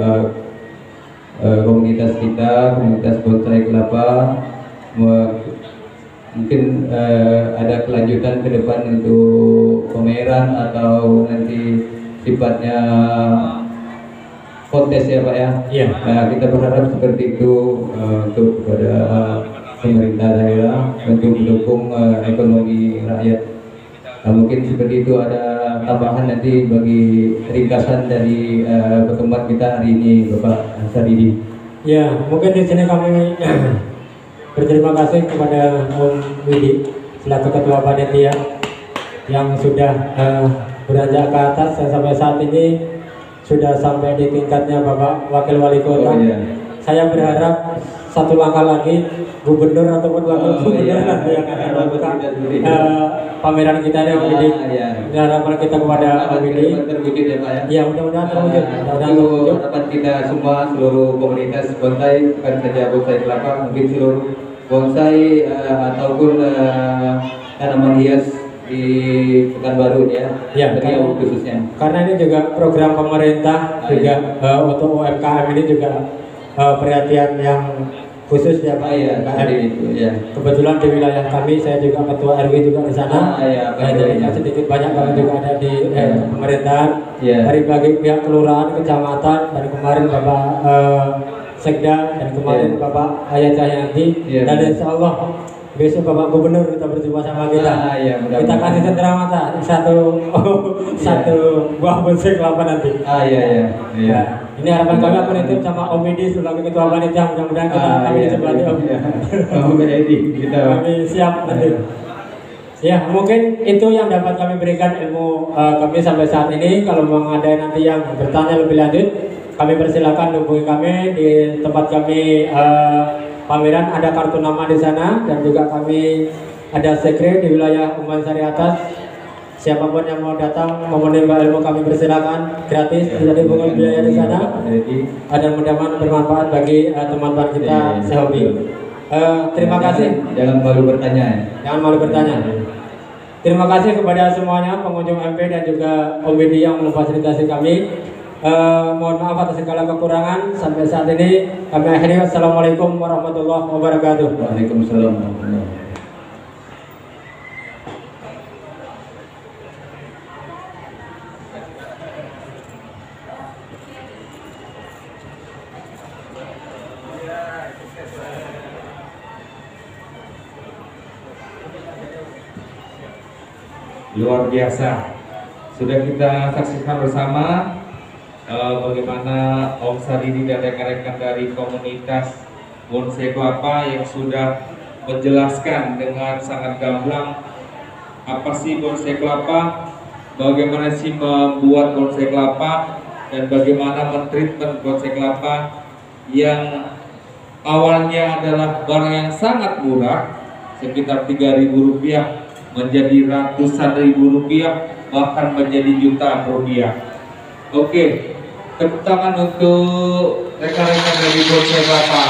komunitas kita, komunitas bonsai kelapa, mungkin ada kelanjutan ke depan untuk pameran atau nanti sifatnya kontes ya Pak ya. Iya. Nah, kita berharap seperti itu untuk kepada pemerintah daerah untuk mendukung ekonomi rakyat. Nah, mungkin seperti itu. Ada tambahan nanti bagi ringkasan dari pertemuan kita hari ini Bapak Saridi. Ya, mungkin di sini kami berterima kasih kepada Om Widi selaku Ketua Panitia yang sudah beranjak ke atas dan sampai saat ini sudah sampai di tingkatnya Bapak Wakil Wali Kota. Oh, iya. Saya berharap satu langkah lagi gubernur ataupun wakil gubernur yang akan membuka pameran kita yang Widi. Harapan kita kepada Om Widi. Terwujud ya Pak ya. Ya, mudah-mudahan terwujud. Mudah-mudahan Itu terwujud. harapan kita semua, seluruh komunitas bonsai, bukan saja bonsai kelapa, mungkin seluruh bonsai ataupun tanaman hias di Pekanbaru ya. Ya, beliau khususnya. Karena ini juga program pemerintah juga untuk UMKM ini juga perhatian yang khusus ya Pak. Iya, tadi itu ya. Kebetulan di wilayah kami saya juga ketua RW juga di sana. Iya, Jadi sedikit banyak kami juga ada di pemerintahan. Iya. Dari bagi pihak kelurahan, kecamatan, dan kemarin Bapak Sekda dan kemarin Bapak Ayat Cahyanti. Iya. Dan insya Allah besok Bapak Gubernur kita berjumpa sama kita. Iya, Kita kasih cenderamata satu buah bonsai kelapa nanti. Iya. Ya, ini harapan kami aku nitip sama Om Edi sebagai ketua panitia, mudah-mudahan kami disebut Om. Om Edi kita. Kami siap nanti. Ya, mungkin itu yang dapat kami berikan ilmu kami sampai saat ini. Kalau memang ada nanti yang bertanya lebih lanjut, kami persilakan hubungi kami di tempat kami pameran, ada kartu nama di sana, dan juga kami ada sekre di wilayah Umban Sari Atas. Siapapun yang mau datang mau menimba ilmu kami persilakan, gratis, tidak dipungut biaya di sana. Dan mudah-mudahan bermanfaat bagi teman-teman kita sehobi. Terima kasih. Jangan malu bertanya. Jangan malu bertanya. Terima kasih kepada semuanya pengunjung MP dan juga Om Edi yang memfasilitasi kami. Mohon maaf atas segala kekurangan. Sampai saat ini kami akhiri. Wassalamualaikum warahmatullahi wabarakatuh. Waalaikumsalam warahmatullahi wabarakatuh. Luar biasa. Sudah kita saksikan bersama bagaimana Om Saridi dan rekan-rekan dari komunitas bonsai kelapa yang sudah menjelaskan dengan sangat gamblang apa sih bonsai kelapa, bagaimana sih membuat bonsai kelapa, dan bagaimana mentreatment bonsai kelapa yang awalnya adalah barang yang sangat murah, sekitar Rp3.000 menjadi ratusan ribu rupiah, bahkan menjadi jutaan rupiah. Oke, tepuk tangan untuk rekan-rekan dari bonsai kelapa.